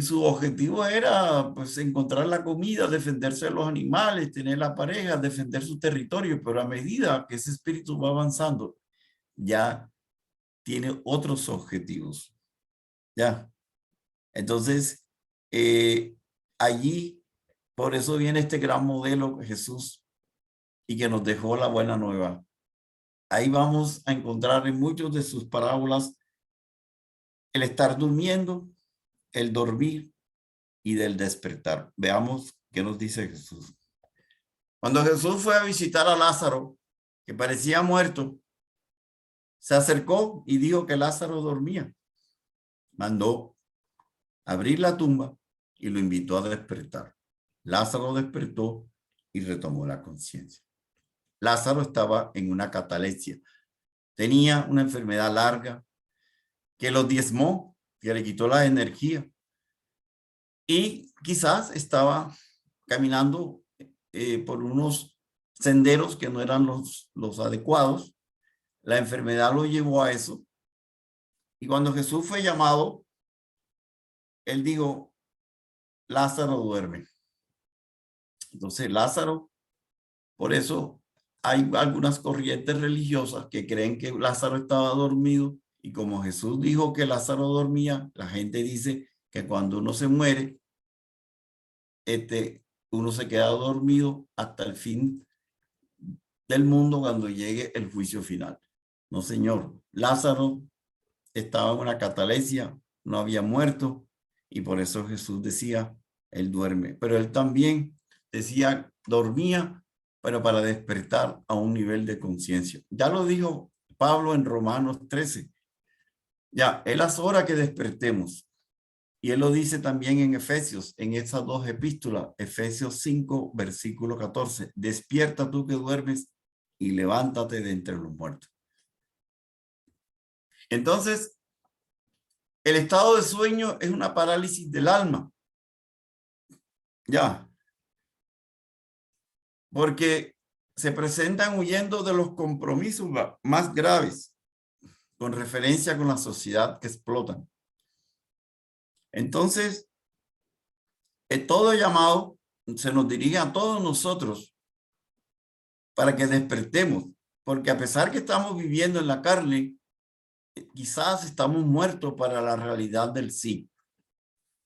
su objetivo era pues encontrar la comida, defenderse de los animales, tener la pareja, defender su territorio, pero a medida que ese espíritu va avanzando, ya tiene otros objetivos. Ya. Entonces, allí, por eso viene este gran modelo Jesús y que nos dejó la buena nueva. Ahí vamos a encontrar en muchos de sus parábolas el estar durmiendo, el dormir y del despertar. Veamos qué nos dice Jesús. Cuando Jesús fue a visitar a Lázaro, que parecía muerto, se acercó y dijo que Lázaro dormía. Mandó abrir la tumba y lo invitó a despertar. Lázaro despertó y retomó la conciencia. Lázaro estaba en una catalepsia. Tenía una enfermedad larga que lo diezmó, que le quitó la energía. Y quizás estaba caminando por unos senderos que no eran los adecuados. La enfermedad lo llevó a eso. Y cuando Jesús fue llamado, él dijo, Lázaro duerme. Entonces Lázaro, por eso hay algunas corrientes religiosas que creen que Lázaro estaba dormido, y como Jesús dijo que Lázaro dormía, la gente dice que cuando uno se muere, uno se queda dormido hasta el fin del mundo cuando llegue el juicio final. No, señor. Lázaro estaba en una catalepsia, no había muerto, y por eso Jesús decía, él duerme. Pero él también decía, dormía, pero para despertar a un nivel de conciencia. Ya lo dijo Pablo en Romanos 13. Ya, es la hora que despertemos. Y él lo dice también en Efesios, en esas dos epístolas, Efesios 5, versículo 14. Despierta tú que duermes y levántate de entre los muertos. Entonces, el estado de sueño es una parálisis del alma. Ya. Porque se presentan huyendo de los compromisos más graves con referencia con la sociedad que explotan. Entonces, todo llamado se nos dirige a todos nosotros para que despertemos, porque a pesar que estamos viviendo en la carne, quizás estamos muertos para la realidad del sí,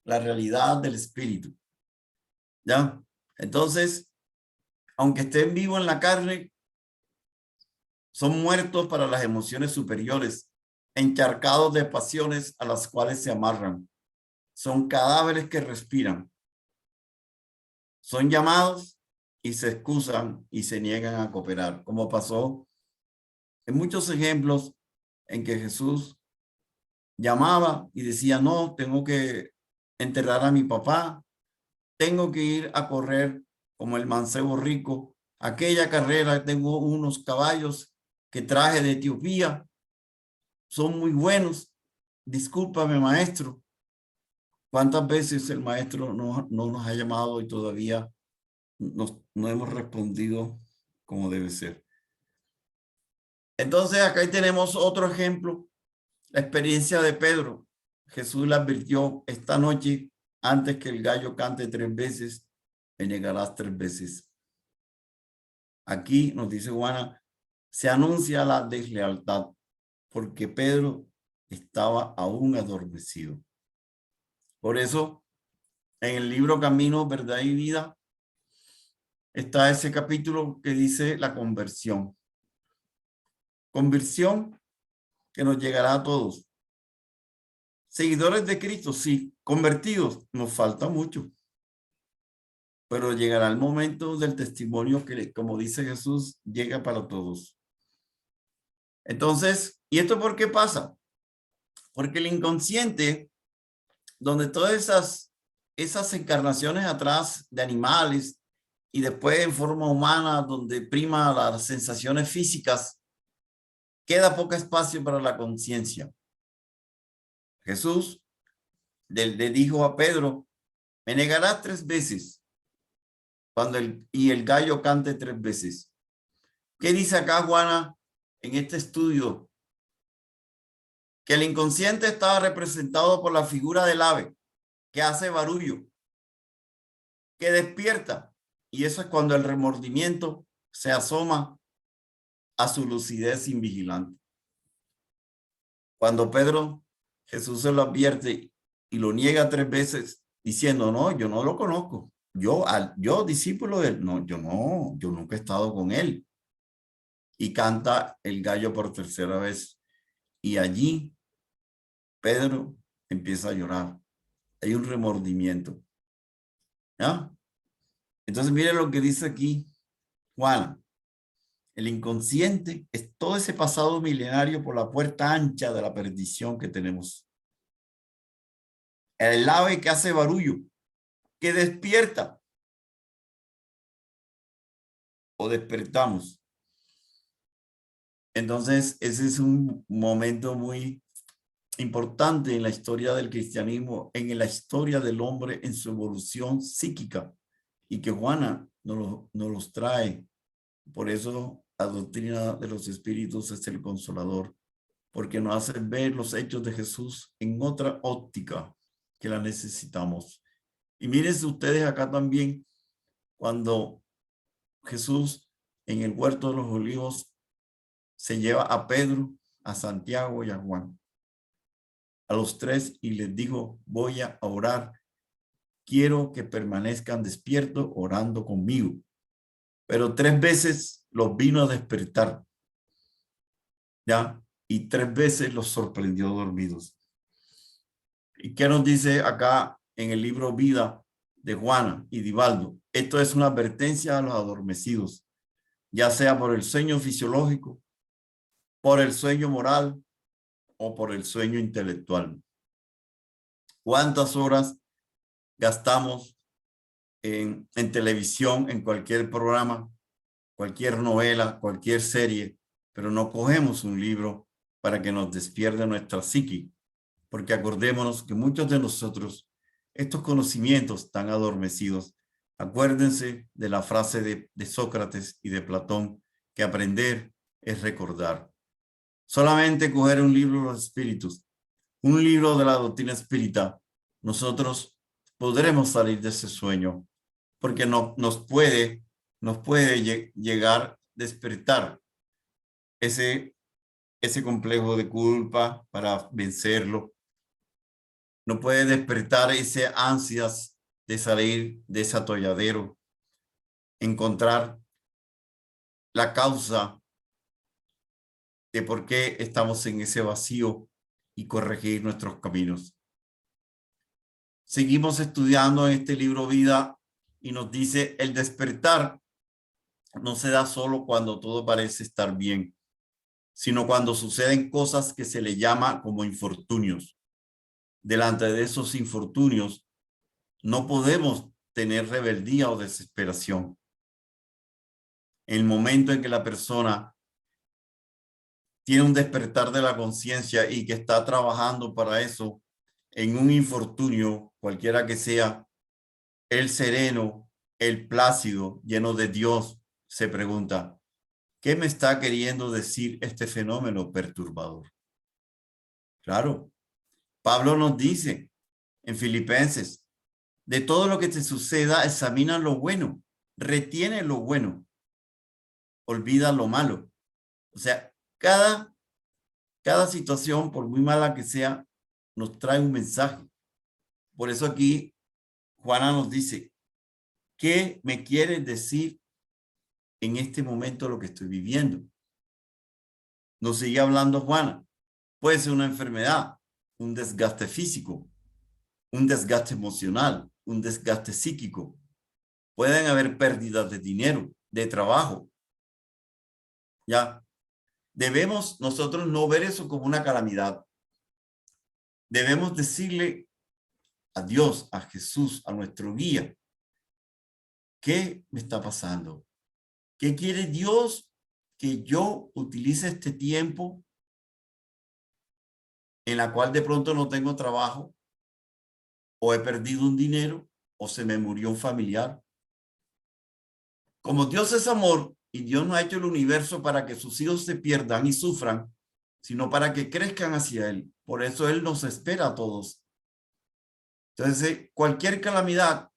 la realidad del espíritu. ¿Ya? Entonces, aunque estén vivos en la carne, son muertos para las emociones superiores, encharcados de pasiones a las cuales se amarran. Son cadáveres que respiran. Son llamados y se excusan y se niegan a cooperar, como pasó en muchos ejemplos en que Jesús llamaba y decía, no, tengo que enterrar a mi papá, tengo que ir a correr como el mancebo rico, aquella carrera, tengo unos caballos que traje de Etiopía son muy buenos. Discúlpame, maestro. ¿Cuántas veces el maestro no nos ha llamado y todavía no hemos respondido como debe ser? Entonces, acá tenemos otro ejemplo, la experiencia de Pedro. Jesús le advirtió: esta noche, antes que el gallo cante 3 veces, me negarás 3 veces. Aquí nos dice Juana, se anuncia la deslealtad porque Pedro estaba aún adormecido. Por eso, en el libro Camino, Verdad y Vida, está ese capítulo que dice la conversión. Conversión que nos llegará a todos. Seguidores de Cristo, sí. Convertidos, nos falta mucho. Pero llegará el momento del testimonio que, como dice Jesús, llega para todos. Entonces, ¿y esto por qué pasa? Porque el inconsciente, donde todas esas encarnaciones atrás de animales y después en forma humana, donde prima las sensaciones físicas, queda poco espacio para la conciencia. Jesús le dijo a Pedro: me negarás 3 veces cuando el gallo cante 3 veces. ¿Qué dice acá Juana en este estudio? Que el inconsciente estaba representado por la figura del ave, que hace barullo, que despierta. Y eso es cuando el remordimiento se asoma a su lucidez invigilante. Cuando Jesús se lo advierte y lo niega 3 veces, diciendo: no, yo no lo conozco. Yo discípulo de él, no, yo nunca he estado con él. Y canta el gallo por 3ª vez. Y allí Pedro empieza a llorar. Hay un remordimiento. ¿Ya? Entonces, mire lo que dice aquí Juan. El inconsciente es todo ese pasado milenario por la puerta ancha de la perdición que tenemos. El ave que hace barullo, que despierta o despertamos. Entonces, ese es un momento muy importante en la historia del cristianismo, en la historia del hombre en su evolución psíquica, y que Juana nos los trae. Por eso la doctrina de los espíritus es el consolador, porque nos hace ver los hechos de Jesús en otra óptica que la necesitamos. Y mírense ustedes acá también, cuando Jesús en el huerto de los olivos se lleva a Pedro, a Santiago y a Juan, a los 3, y les dijo: voy a orar, quiero que permanezcan despiertos orando conmigo. Pero 3 veces los vino a despertar, ¿ya? Y 3 veces los sorprendió dormidos. ¿Y qué nos dice acá en el libro Vida de Juana y Divaldo? Esto es una advertencia a los adormecidos, ya sea por el sueño fisiológico, por el sueño moral o por el sueño intelectual. ¿Cuántas horas gastamos en televisión, en cualquier programa, cualquier novela, cualquier serie, pero no cogemos un libro para que nos despierte nuestra psique? Porque acordémonos que muchos de nosotros, estos conocimientos están adormecidos. Acuérdense de la frase de Sócrates y de Platón, que aprender es recordar. Solamente coger un libro de los espíritus, un libro de la doctrina espírita, nosotros podremos salir de ese sueño, porque nos puede llegar, despertar ese complejo de culpa para vencerlo. No puede despertar ese ansias de salir de ese atolladero, encontrar la causa de por qué estamos en ese vacío y corregir nuestros caminos. Seguimos estudiando en este libro Vida y nos dice: el despertar no se da solo cuando todo parece estar bien, sino cuando suceden cosas que se le llama como infortunios. Delante de esos infortunios no podemos tener rebeldía o desesperación. En el momento en que la persona tiene un despertar de la conciencia y que está trabajando para eso en un infortunio, cualquiera que sea, el sereno, el plácido, lleno de Dios, se pregunta, ¿qué me está queriendo decir este fenómeno perturbador? Claro, Pablo nos dice en Filipenses, de todo lo que te suceda, examina lo bueno, retiene lo bueno, olvida lo malo. O sea, cada situación, por muy mala que sea, nos trae un mensaje. Por eso aquí Juana nos dice, ¿qué me quiere decir en este momento lo que estoy viviendo? Nos sigue hablando Juana. Puede ser una enfermedad, un desgaste físico, un desgaste emocional, un desgaste psíquico. Pueden haber pérdidas de dinero, de trabajo. Ya, debemos nosotros no ver eso como una calamidad. Debemos decirle a Dios, a Jesús, a nuestro guía, ¿qué me está pasando? ¿Qué quiere Dios que yo utilice este tiempo en la cual de pronto no tengo trabajo o he perdido un dinero o se me murió un familiar? Como Dios es amor y Dios no ha hecho el universo para que sus hijos se pierdan y sufran, sino para que crezcan hacia Él. Por eso Él nos espera a todos. Entonces, cualquier calamidad,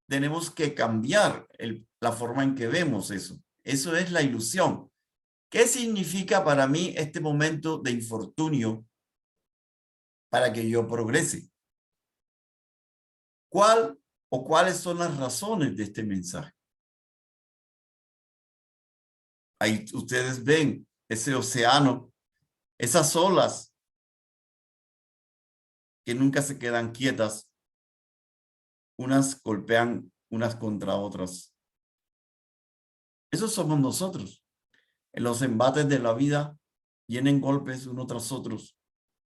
tenemos que cambiar la forma en que vemos eso. Eso es la ilusión. ¿Qué significa para mí este momento de infortunio para que yo progrese? ¿Cuál o cuáles son las razones de este mensaje? Ahí ustedes ven ese océano, esas olas que nunca se quedan quietas, unas golpean unas contra otras. Esos somos nosotros. En los embates de la vida vienen golpes uno tras otros,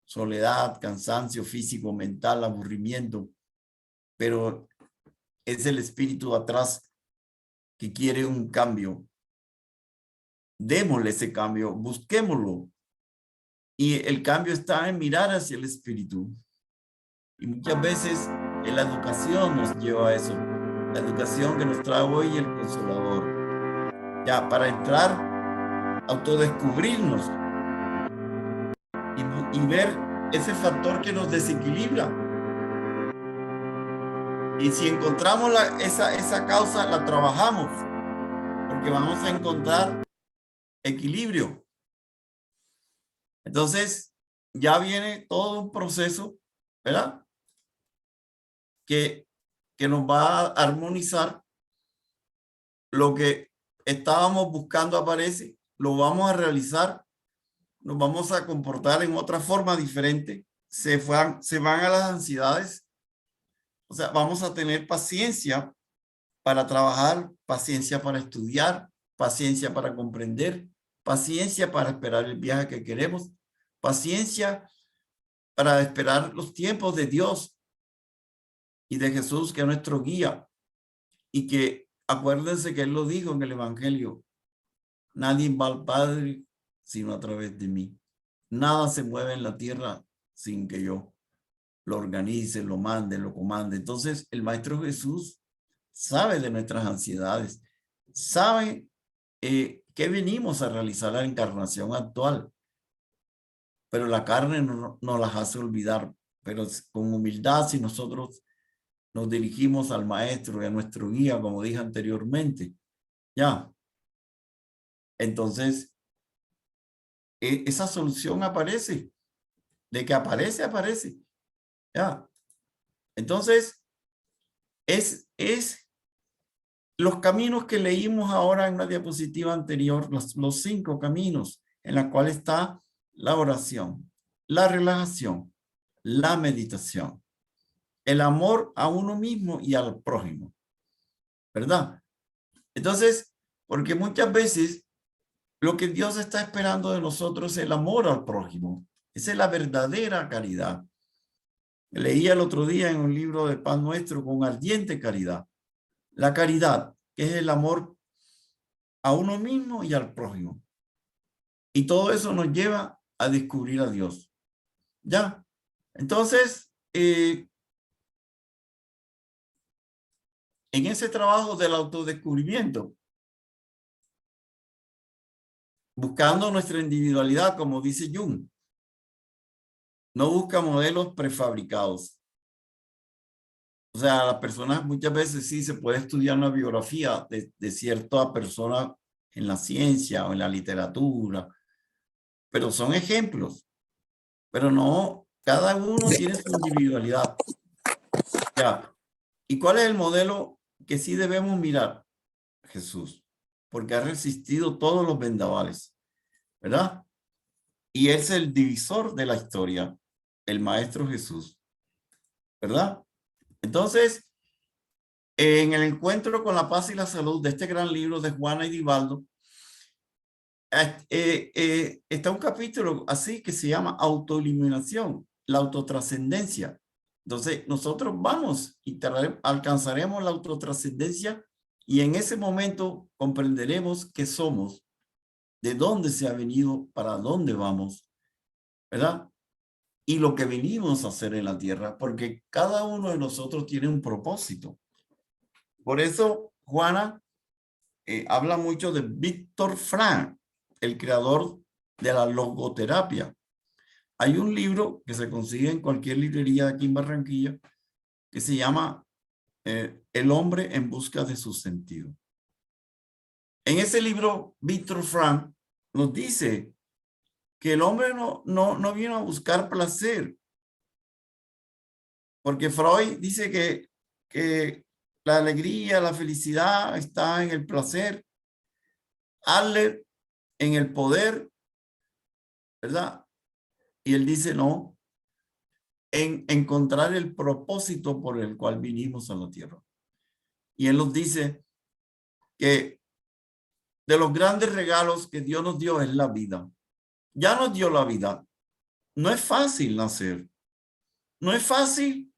soledad, cansancio físico, mental, aburrimiento, pero es el espíritu atrás que quiere un cambio. Démosle ese cambio, busquémoslo. Y el cambio está en mirar hacia el espíritu. Y muchas veces la educación nos lleva a eso. La educación que nos trae hoy el Consolador. Ya, para entrar, autodescubrirnos y ver ese factor que nos desequilibra. Y si encontramos esa causa, la trabajamos, porque vamos a encontrar equilibrio. Entonces, ya viene todo un proceso, ¿verdad? Que nos va a armonizar. Lo que estábamos buscando aparece, lo vamos a realizar, nos vamos a comportar en otra forma diferente, se van a las ansiedades. O sea, vamos a tener paciencia para trabajar, paciencia para estudiar, paciencia para comprender, paciencia para esperar el viaje que queremos, paciencia para esperar los tiempos de Dios y de Jesús, que es nuestro guía. Y que acuérdense que Él lo dijo en el Evangelio, nadie va al Padre sino a través de mí. Nada se mueve en la tierra sin que yo lo organice, lo mande, lo comande. Entonces, el Maestro Jesús sabe de nuestras ansiedades, sabe que venimos a realizar la encarnación actual, pero la carne no las hace olvidar. Pero con humildad, si nosotros nos dirigimos al Maestro y a nuestro guía, como dije anteriormente, ya, entonces esa solución aparece. De que aparece, aparece. Ya. Entonces, es los caminos que leímos ahora en la diapositiva anterior, los 5 caminos en los cuales está la oración, la relajación, la meditación, el amor a uno mismo y al prójimo, ¿verdad? Entonces, porque muchas veces lo que Dios está esperando de nosotros es el amor al prójimo. Esa es la verdadera caridad. Leía el otro día en un libro de Pan Nuestro con ardiente caridad. La caridad, que es el amor a uno mismo y al prójimo. Y todo eso nos lleva a descubrir a Dios. ¿Ya? Entonces, en ese trabajo del autodescubrimiento, buscando nuestra individualidad, como dice Jung, no busca modelos prefabricados. O sea, las personas muchas veces sí se puede estudiar una biografía de cierta persona en la ciencia o en la literatura, pero son ejemplos, pero no, cada uno tiene su individualidad. Ya. ¿Y cuál es el modelo que sí debemos mirar? Jesús, porque ha resistido todos los vendavales, ¿verdad? Y es el divisor de la historia, el Maestro Jesús, ¿verdad? Entonces, en el encuentro con la paz y la salud de este gran libro de Juana y Divaldo, está un capítulo así que se llama autoeliminación, la autotrascendencia. Entonces, nosotros vamos y alcanzaremos la autotrascendencia y en ese momento comprenderemos qué somos, de dónde se ha venido, para dónde vamos, ¿verdad? Y lo que venimos a hacer en la tierra, porque cada uno de nosotros tiene un propósito. Por eso, Juana habla mucho de Víctor Frank, el creador de la logoterapia. Hay un libro que se consigue en cualquier librería aquí en Barranquilla que se llama El hombre en busca de su sentido. En ese libro, Víctor Frank nos dice que el hombre no vino a buscar placer, porque Freud dice que la alegría, la felicidad está en el placer, Adler en el poder, ¿verdad? Y él dice no, en encontrar el propósito por el cual vinimos a la tierra. Y él nos dice que de los grandes regalos que Dios nos dio es la vida. Ya nos dio la vida. No es fácil nacer. No es fácil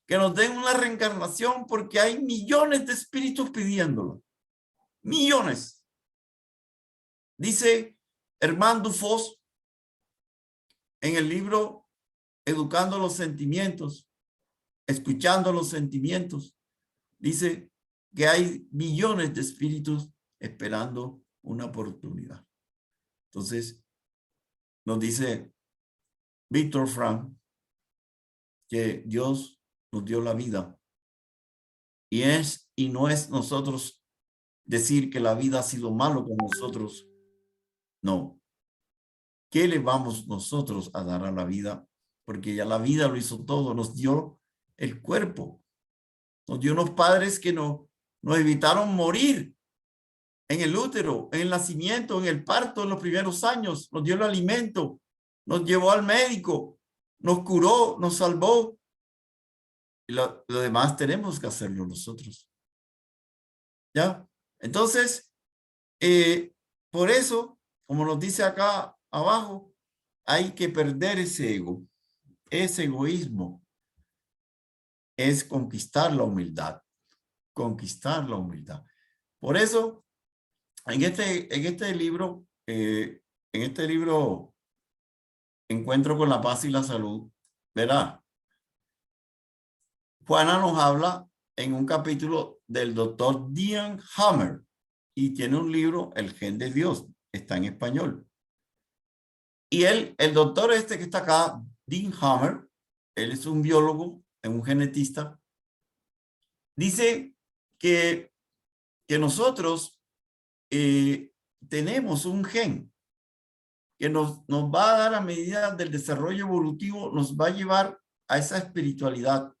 que nos den una reencarnación porque hay millones de espíritus pidiéndolo. Millones. Dice Hermann Dufosse en el libro Educando los Sentimientos, Escuchando los Sentimientos, dice que hay millones de espíritus esperando una oportunidad. Entonces, nos dice Víctor Frank que Dios nos dio la vida y no es nosotros decir que la vida ha sido malo con nosotros. No. ¿Qué le vamos nosotros a dar a la vida? Porque ya la vida lo hizo todo, nos dio el cuerpo, nos dio unos padres que nos evitaron morir en el útero, en el nacimiento, en el parto, en los primeros años, nos dio el alimento, nos llevó al médico, nos curó, nos salvó. Y lo demás tenemos que hacerlo nosotros. ¿Ya? Entonces, por eso, como nos dice acá abajo, hay que perder ese ego. Ese egoísmo es conquistar la humildad. Conquistar la humildad. Por eso, en este libro, Encuentro con la Paz y la Salud, verá, Juana nos habla en un capítulo del doctor Dean Hammer y tiene un libro, El Gen de Dios, está en español. Y el doctor este que está acá, Dean Hammer, él es un biólogo, un genetista, dice que nosotros tenemos un gen que nos va a dar a medida del desarrollo evolutivo, nos va a llevar a esa espiritualidad,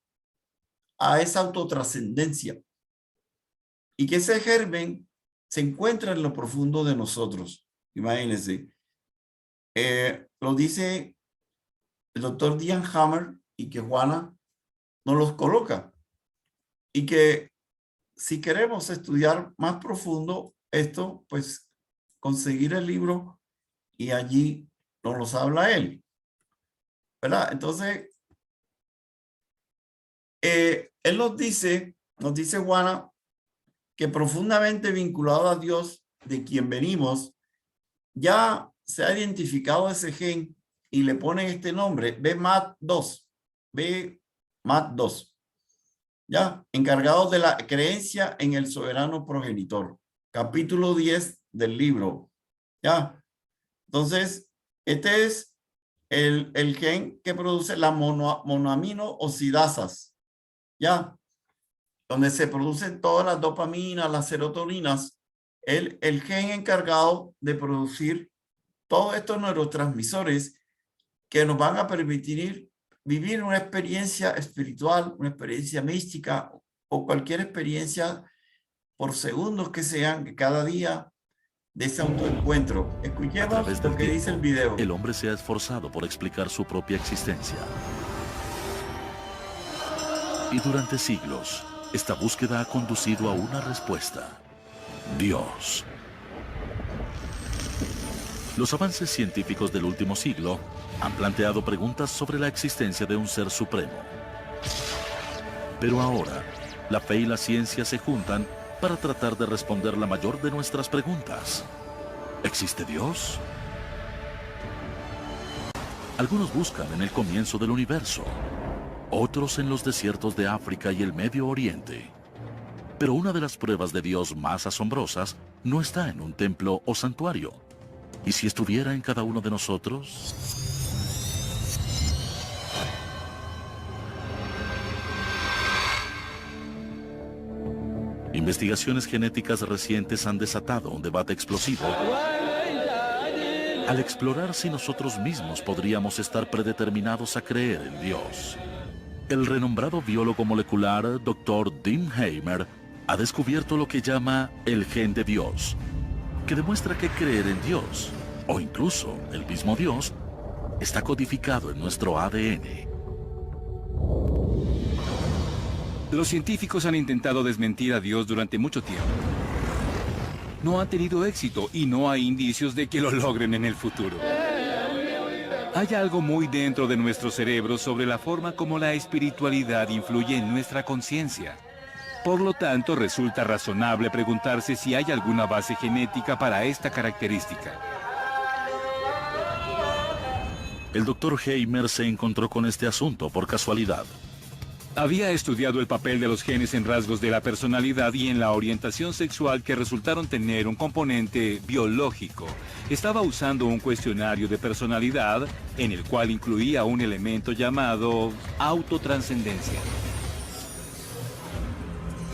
a esa autotrascendencia. Y que ese germen se encuentra en lo profundo de nosotros. Imagínense. Lo dice el doctor Dean Hammer y que Juana nos los coloca. Y que si queremos estudiar más profundo esto, pues conseguir el libro y allí nos los habla él, ¿verdad? Entonces, él nos dice Juana, que profundamente vinculado a Dios, de quien venimos, ya se ha identificado ese gen y le ponen este nombre, BMAT2, BMAT2, ¿ya? Encargados de la creencia en el soberano progenitor. Capítulo 10 del libro, ¿ya? Entonces, este es el gen que produce la monoamino oxidasas, ¿ya? Donde se producen todas las dopaminas, las serotoninas, el gen encargado de producir todos estos neurotransmisores que nos van a permitir vivir una experiencia espiritual, una experiencia mística o cualquier experiencia por segundos que sean, que cada día de ese autoencuentro. Escuchemos lo que dice el video. El hombre se ha esforzado por explicar su propia existencia. Y durante siglos, esta búsqueda ha conducido a una respuesta: Dios. Los avances científicos del último siglo han planteado preguntas sobre la existencia de un ser supremo. Pero ahora, la fe y la ciencia se juntan para tratar de responder la mayor de nuestras preguntas. ¿Existe Dios? Algunos buscan en el comienzo del universo, otros en los desiertos de África y el Medio Oriente. Pero una de las pruebas de Dios más asombrosas no está en un templo o santuario. ¿Y si estuviera en cada uno de nosotros? Investigaciones genéticas recientes han desatado un debate explosivo al explorar si nosotros mismos podríamos estar predeterminados a creer en Dios. El renombrado biólogo molecular Dr. Dean Hamer ha descubierto lo que llama el gen de Dios, que demuestra que creer en Dios, o incluso el mismo Dios, está codificado en nuestro ADN. Los científicos han intentado desmentir a Dios durante mucho tiempo. No han tenido éxito y no hay indicios de que lo logren en el futuro. Hay algo muy dentro de nuestro cerebro sobre la forma como la espiritualidad influye en nuestra conciencia. Por lo tanto, resulta razonable preguntarse si hay alguna base genética para esta característica. El Dr. Hamer se encontró con este asunto por casualidad. Había estudiado el papel de los genes en rasgos de la personalidad y en la orientación sexual que resultaron tener un componente biológico. Estaba usando un cuestionario de personalidad en el cual incluía un elemento llamado autotranscendencia.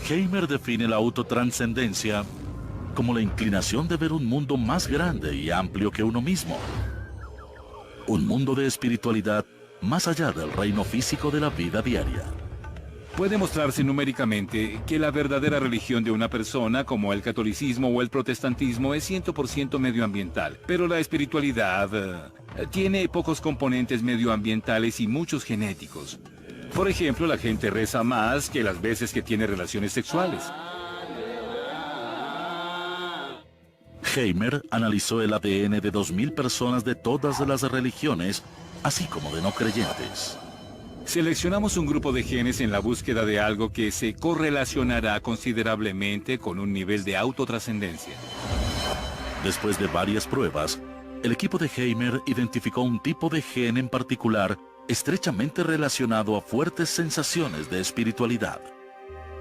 Hamer define la autotranscendencia como la inclinación de ver un mundo más grande y amplio que uno mismo. Un mundo de espiritualidad más allá del reino físico de la vida diaria. Puede mostrarse numéricamente que la verdadera religión de una persona, como el catolicismo o el protestantismo, es 100% medioambiental. Pero la espiritualidad tiene pocos componentes medioambientales y muchos genéticos. Por ejemplo, la gente reza más que las veces que tiene relaciones sexuales. Hamer analizó el ADN de 2.000 personas de todas las religiones, así como de no creyentes. Seleccionamos un grupo de genes en la búsqueda de algo que se correlacionará considerablemente con un nivel de autotrascendencia. Después de varias pruebas, el equipo de Hamer identificó un tipo de gen en particular estrechamente relacionado a fuertes sensaciones de espiritualidad.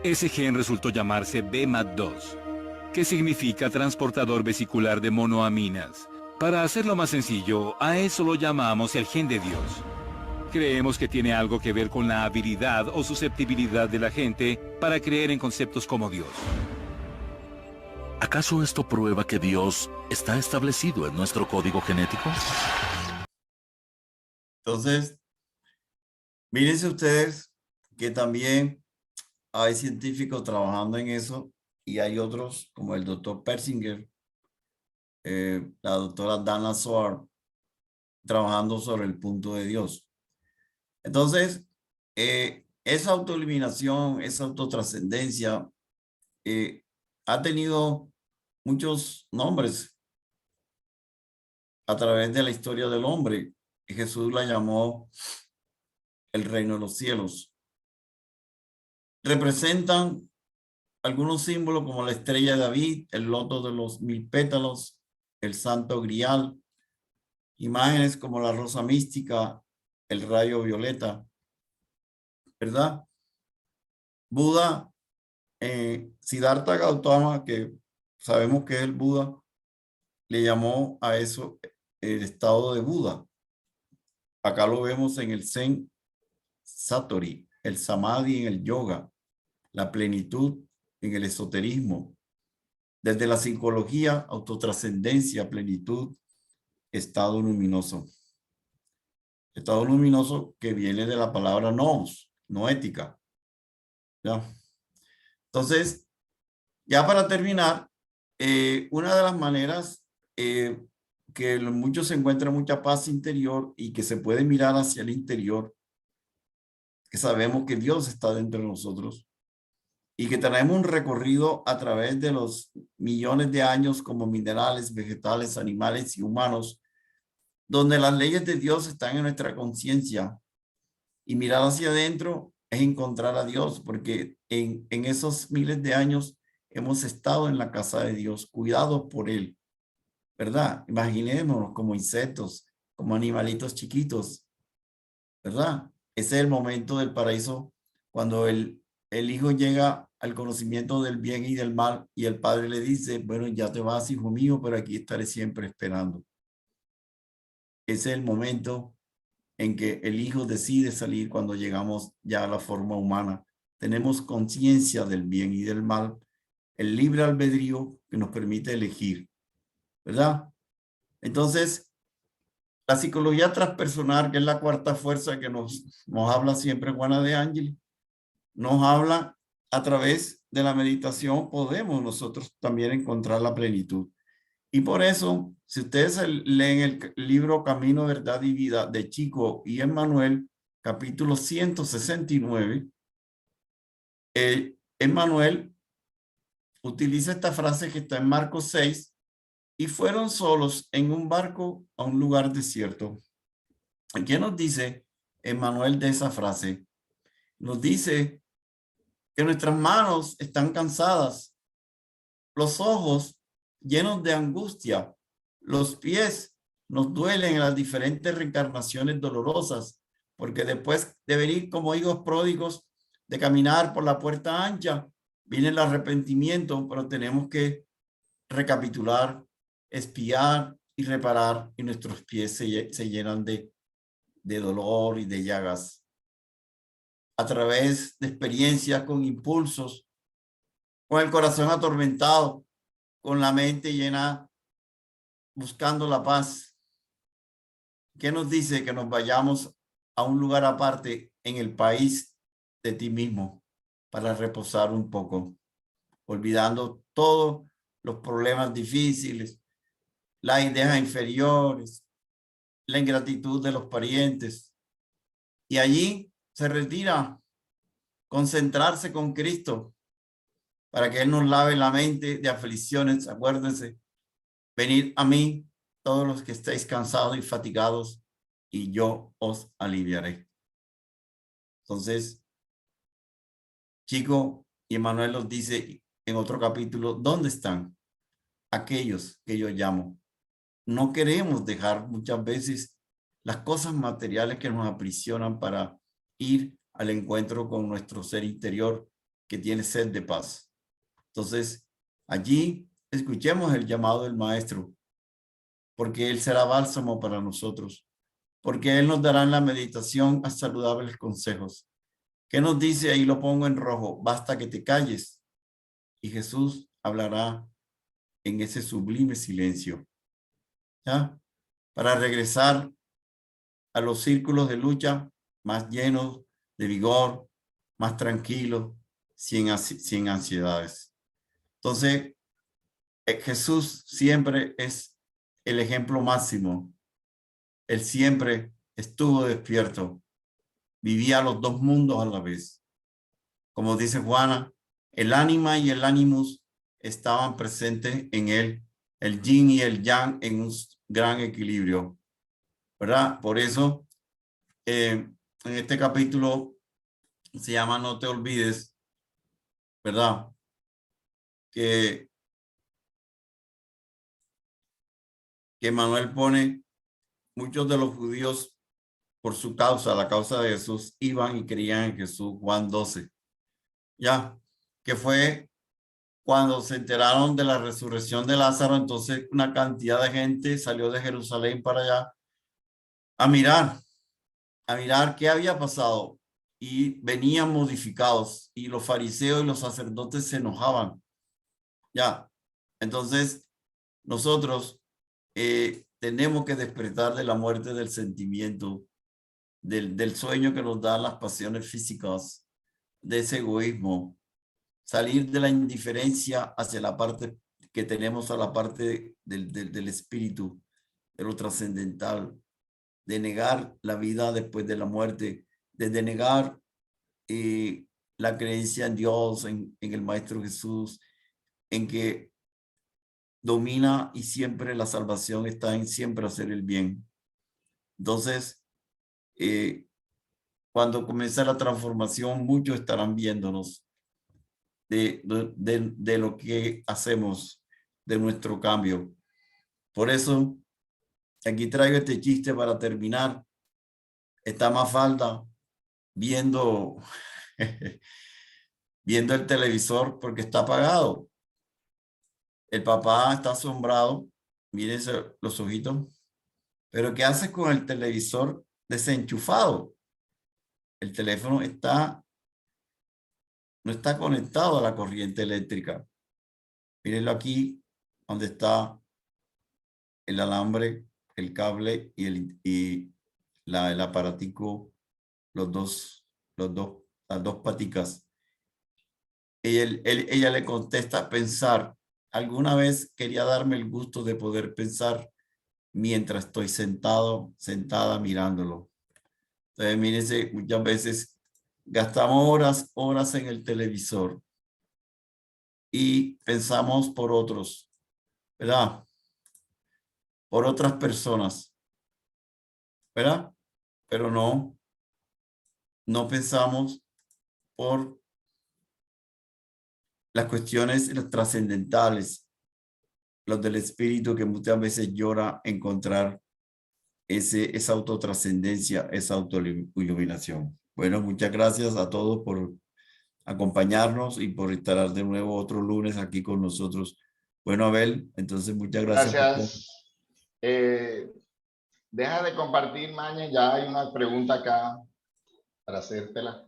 Ese gen resultó llamarse BMAT2, que significa transportador vesicular de monoaminas. Para hacerlo más sencillo, a eso lo llamamos el gen de Dios. Creemos que tiene algo que ver con la habilidad o susceptibilidad de la gente para creer en conceptos como Dios. ¿Acaso esto prueba que Dios está establecido en nuestro código genético? Entonces, mírense ustedes que también hay científicos trabajando en eso y hay otros como el doctor Persinger, la doctora Dana Zohar, trabajando sobre el punto de Dios. Entonces, esa autoeliminación, esa autotrascendencia ha tenido muchos nombres a través de la historia del hombre. Jesús la llamó el reino de los cielos. Representan algunos símbolos como la estrella de David, el loto de los 1000 pétalos, el santo grial, imágenes como la rosa mística, el rayo violeta, ¿verdad? Buda, Siddhartha Gautama, que sabemos que es el Buda, le llamó a eso el estado de Buda. Acá lo vemos en el Zen Satori, el Samadhi en el yoga, la plenitud en el esoterismo. Desde la psicología, autotrascendencia, plenitud, estado luminoso. Estado luminoso que viene de la palabra nous, noética. ¿Ya? Entonces, ya para terminar, una de las maneras que muchos se encuentran mucha paz interior y que se puede mirar hacia el interior, que sabemos que Dios está dentro de nosotros y que tenemos un recorrido a través de los millones de años como minerales, vegetales, animales y humanos, donde las leyes de Dios están en nuestra conciencia, y mirar hacia adentro es encontrar a Dios, porque en esos miles de años hemos estado en la casa de Dios, cuidados por Él, ¿verdad? Imaginémonos como insectos, como animalitos chiquitos, ¿verdad? Ese es el momento del paraíso, cuando el hijo llega al conocimiento del bien y del mal, y el padre le dice, bueno, ya te vas, hijo mío, pero aquí estaré siempre esperando. Ese es el momento en que el hijo decide salir cuando llegamos ya a la forma humana. Tenemos conciencia del bien y del mal, el libre albedrío que nos permite elegir, ¿verdad? Entonces, la psicología transpersonal, que es la cuarta fuerza que nos habla siempre Juana de Ángel, nos habla a través de la meditación, podemos nosotros también encontrar la plenitud. Y por eso, si ustedes leen el libro Camino, Verdad y Vida de Chico y Emmanuel, capítulo 169, Emmanuel utiliza esta frase que está en Marcos 6, y fueron solos en un barco a un lugar desierto. ¿Qué nos dice Emmanuel de esa frase? Nos dice que nuestras manos están cansadas, los ojos llenos de angustia, los pies nos duelen en las diferentes reencarnaciones dolorosas, porque después de venir como hijos pródigos, de caminar por la puerta ancha, viene el arrepentimiento, pero tenemos que recapitular, espiar y reparar, y nuestros pies se llenan de dolor y de llagas. A través de experiencias con impulsos, con el corazón atormentado, con la mente llena, buscando la paz. ¿Qué nos dice? Que nos vayamos a un lugar aparte en el país de ti mismo para reposar un poco, olvidando todos los problemas difíciles, las ideas inferiores, la ingratitud de los parientes. Y allí se retira, concentrarse con Cristo para que Él nos lave la mente de aflicciones. Acuérdense, venid a mí todos los que estéis cansados y fatigados, y yo os aliviaré. Entonces, Chico y Emmanuel nos dice en otro capítulo, ¿dónde están aquellos que yo llamo? No queremos dejar muchas veces las cosas materiales que nos aprisionan para ir al encuentro con nuestro ser interior que tiene sed de paz. Entonces, allí escuchemos el llamado del Maestro, porque Él será bálsamo para nosotros, porque Él nos dará en la meditación a saludables consejos. ¿Qué nos dice? Ahí lo pongo en rojo, basta que te calles. Y Jesús hablará en ese sublime silencio, ¿ya? Para regresar a los círculos de lucha más llenos de vigor, más tranquilos, sin ansiedades. Entonces, Jesús siempre es el ejemplo máximo. Él siempre estuvo despierto, vivía los dos mundos a la vez. Como dice Juana, el ánima y el animus estaban presentes en él, el yin y el yang en un gran equilibrio, ¿verdad? Por eso, en este capítulo se llama No te olvides, ¿verdad? Que Manuel pone muchos de los judíos, por su causa, la causa de Jesús, iban y creían en Jesús. Juan 12. Ya, que fue cuando se enteraron de la resurrección de Lázaro, entonces una cantidad de gente salió de Jerusalén para allá a mirar qué había pasado, y venían modificados, y los fariseos y los sacerdotes se enojaban. Ya, entonces nosotros tenemos que despertar de la muerte del sentimiento, del sueño que nos dan las pasiones físicas, de ese egoísmo, salir de la indiferencia hacia la parte que tenemos, a la parte del espíritu, de lo trascendental, de negar la vida después de la muerte, de negar la creencia en Dios, en el Maestro Jesús, en que domina y siempre la salvación está en siempre hacer el bien. Entonces, cuando comienza la transformación, muchos estarán viéndonos de lo que hacemos, de nuestro cambio. Por eso, aquí traigo este chiste para terminar. Está Mafalda viendo, viendo el televisor porque está apagado. El papá está asombrado, mírense los ojitos, pero ¿qué haces con el televisor desenchufado? El teléfono no está conectado a la corriente eléctrica. Mírenlo aquí, donde está el alambre, el cable y el aparatico, las dos paticas. Ella le contesta: pensar. Alguna vez quería darme el gusto de poder pensar mientras estoy sentada mirándolo. Entonces, mírense, muchas veces gastamos horas en el televisor y pensamos por otros, ¿verdad? Por otras personas, ¿verdad? Pero no pensamos por las cuestiones trascendentales, los del espíritu, que muchas veces llora encontrar esa autotrascendencia, esa autoiluminación. Bueno, muchas gracias a todos por acompañarnos y por estar de nuevo otro lunes aquí con nosotros. Bueno, Abel, entonces muchas gracias. Gracias. Deja de compartir, Maña. Ya hay una pregunta acá para hacértela.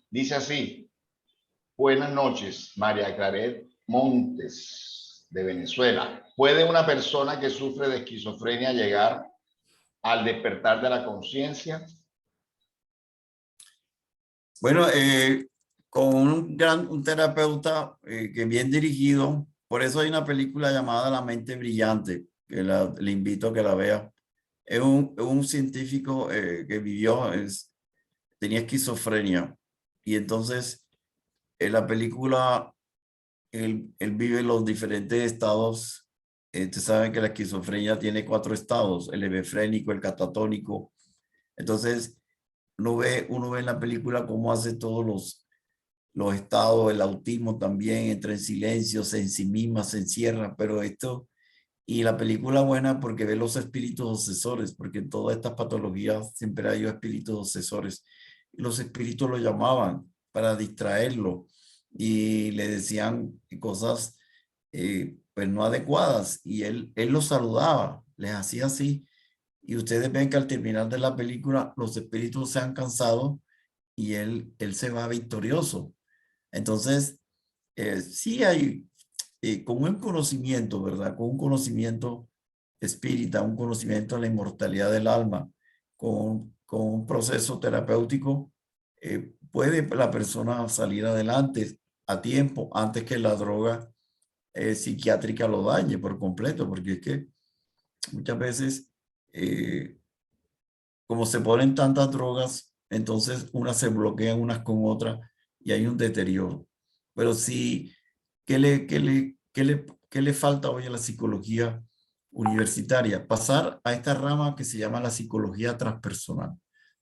Dice así: buenas noches, María Claret Montes, de Venezuela. ¿Puede una persona que sufre de esquizofrenia llegar al despertar de la conciencia? Bueno, con un terapeuta que bien dirigido. Por eso hay una película llamada La mente brillante, que le invito a que la vea. Es un científico que tenía esquizofrenia, y entonces en la película él vive los diferentes estados. Ustedes saben que la esquizofrenia tiene 4 estados: el hebefrénico, el catatónico. Entonces uno ve en la película cómo hace todos los estados. El autismo también entra en silencio, se ensimisma, se encierra, pero y la película buena porque ve los espíritus obsesores, porque en todas estas patologías siempre hay espíritus obsesores, y los espíritus lo llamaban para distraerlo y le decían cosas pues no adecuadas, y él los saludaba, les hacía así, y ustedes ven que al terminar de la película los espíritus se han cansado y él se va victorioso. Entonces, sí hay, con un conocimiento, ¿verdad? Con un conocimiento espírita, un conocimiento de la inmortalidad del alma, con un proceso terapéutico, puede la persona salir adelante a tiempo, antes que la droga psiquiátrica lo dañe por completo, porque es que muchas veces, como se ponen tantas drogas, entonces unas se bloquean unas con otras y hay un deterioro. Pero sí, ¿qué le falta hoy a la psicología universitaria? Pasar a esta rama que se llama la psicología transpersonal.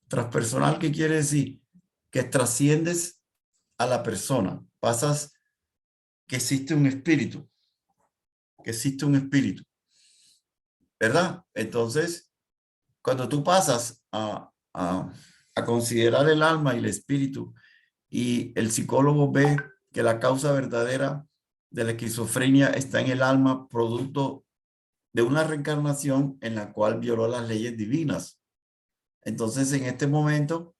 Transpersonal, ¿qué quiere decir? Que trasciendes a la persona, pasas que existe un espíritu, ¿verdad? Entonces, cuando tú pasas a considerar el alma y el espíritu, y el psicólogo ve que la causa verdadera de la esquizofrenia está en el alma, producto de una reencarnación en la cual violó las leyes divinas. Entonces, en este momento,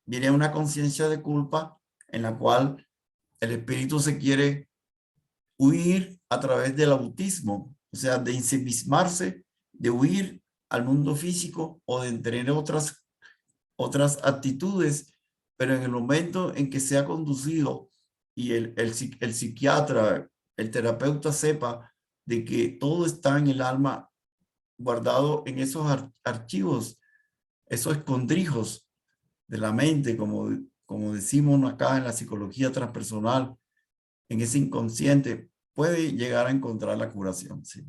viene una conciencia de culpa en la cual el espíritu se quiere huir a través del autismo, o sea, de ensimismarse, de huir al mundo físico o de tener otras actitudes, pero en el momento en que sea conducido y el psiquiatra, el terapeuta sepa de que todo está en el alma guardado en esos archivos, esos escondrijos de la mente, como decimos acá en la psicología transpersonal, en ese inconsciente, puede llegar a encontrar la curación. Sí.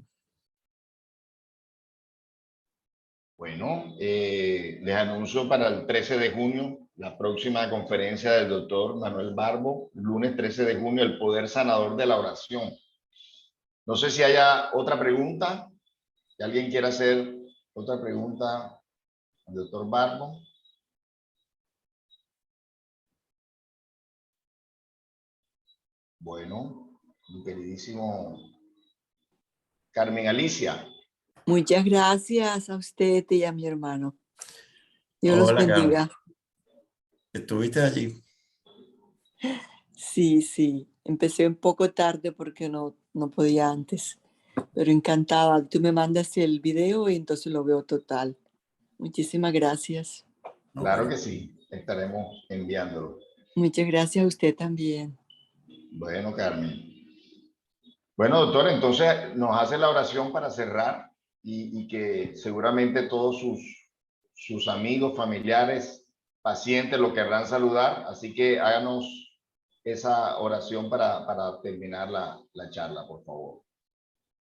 Bueno, les anuncio para el 13 de junio la próxima conferencia del doctor Manuel Barbo, lunes 13 de junio, el poder sanador de la oración. No sé si haya otra pregunta. Si alguien quiere hacer otra pregunta al doctor Barbo. Bueno, mi queridísimo Carmen Alicia. Muchas gracias a usted y a mi hermano. Dios los Hola, bendiga. Carmen. ¿Estuviste allí? Sí, sí. Empecé un poco tarde porque no podía antes. Pero encantada. Tú me mandas el video y entonces lo veo total. Muchísimas gracias. No, Claro bueno. que sí, estaremos enviándolo. Muchas gracias a usted también. Bueno, Carmen. Bueno, doctor, entonces nos hace la oración para cerrar y que seguramente todos sus amigos, familiares, pacientes lo querrán saludar. Así que háganos esa oración para terminar la charla, por favor.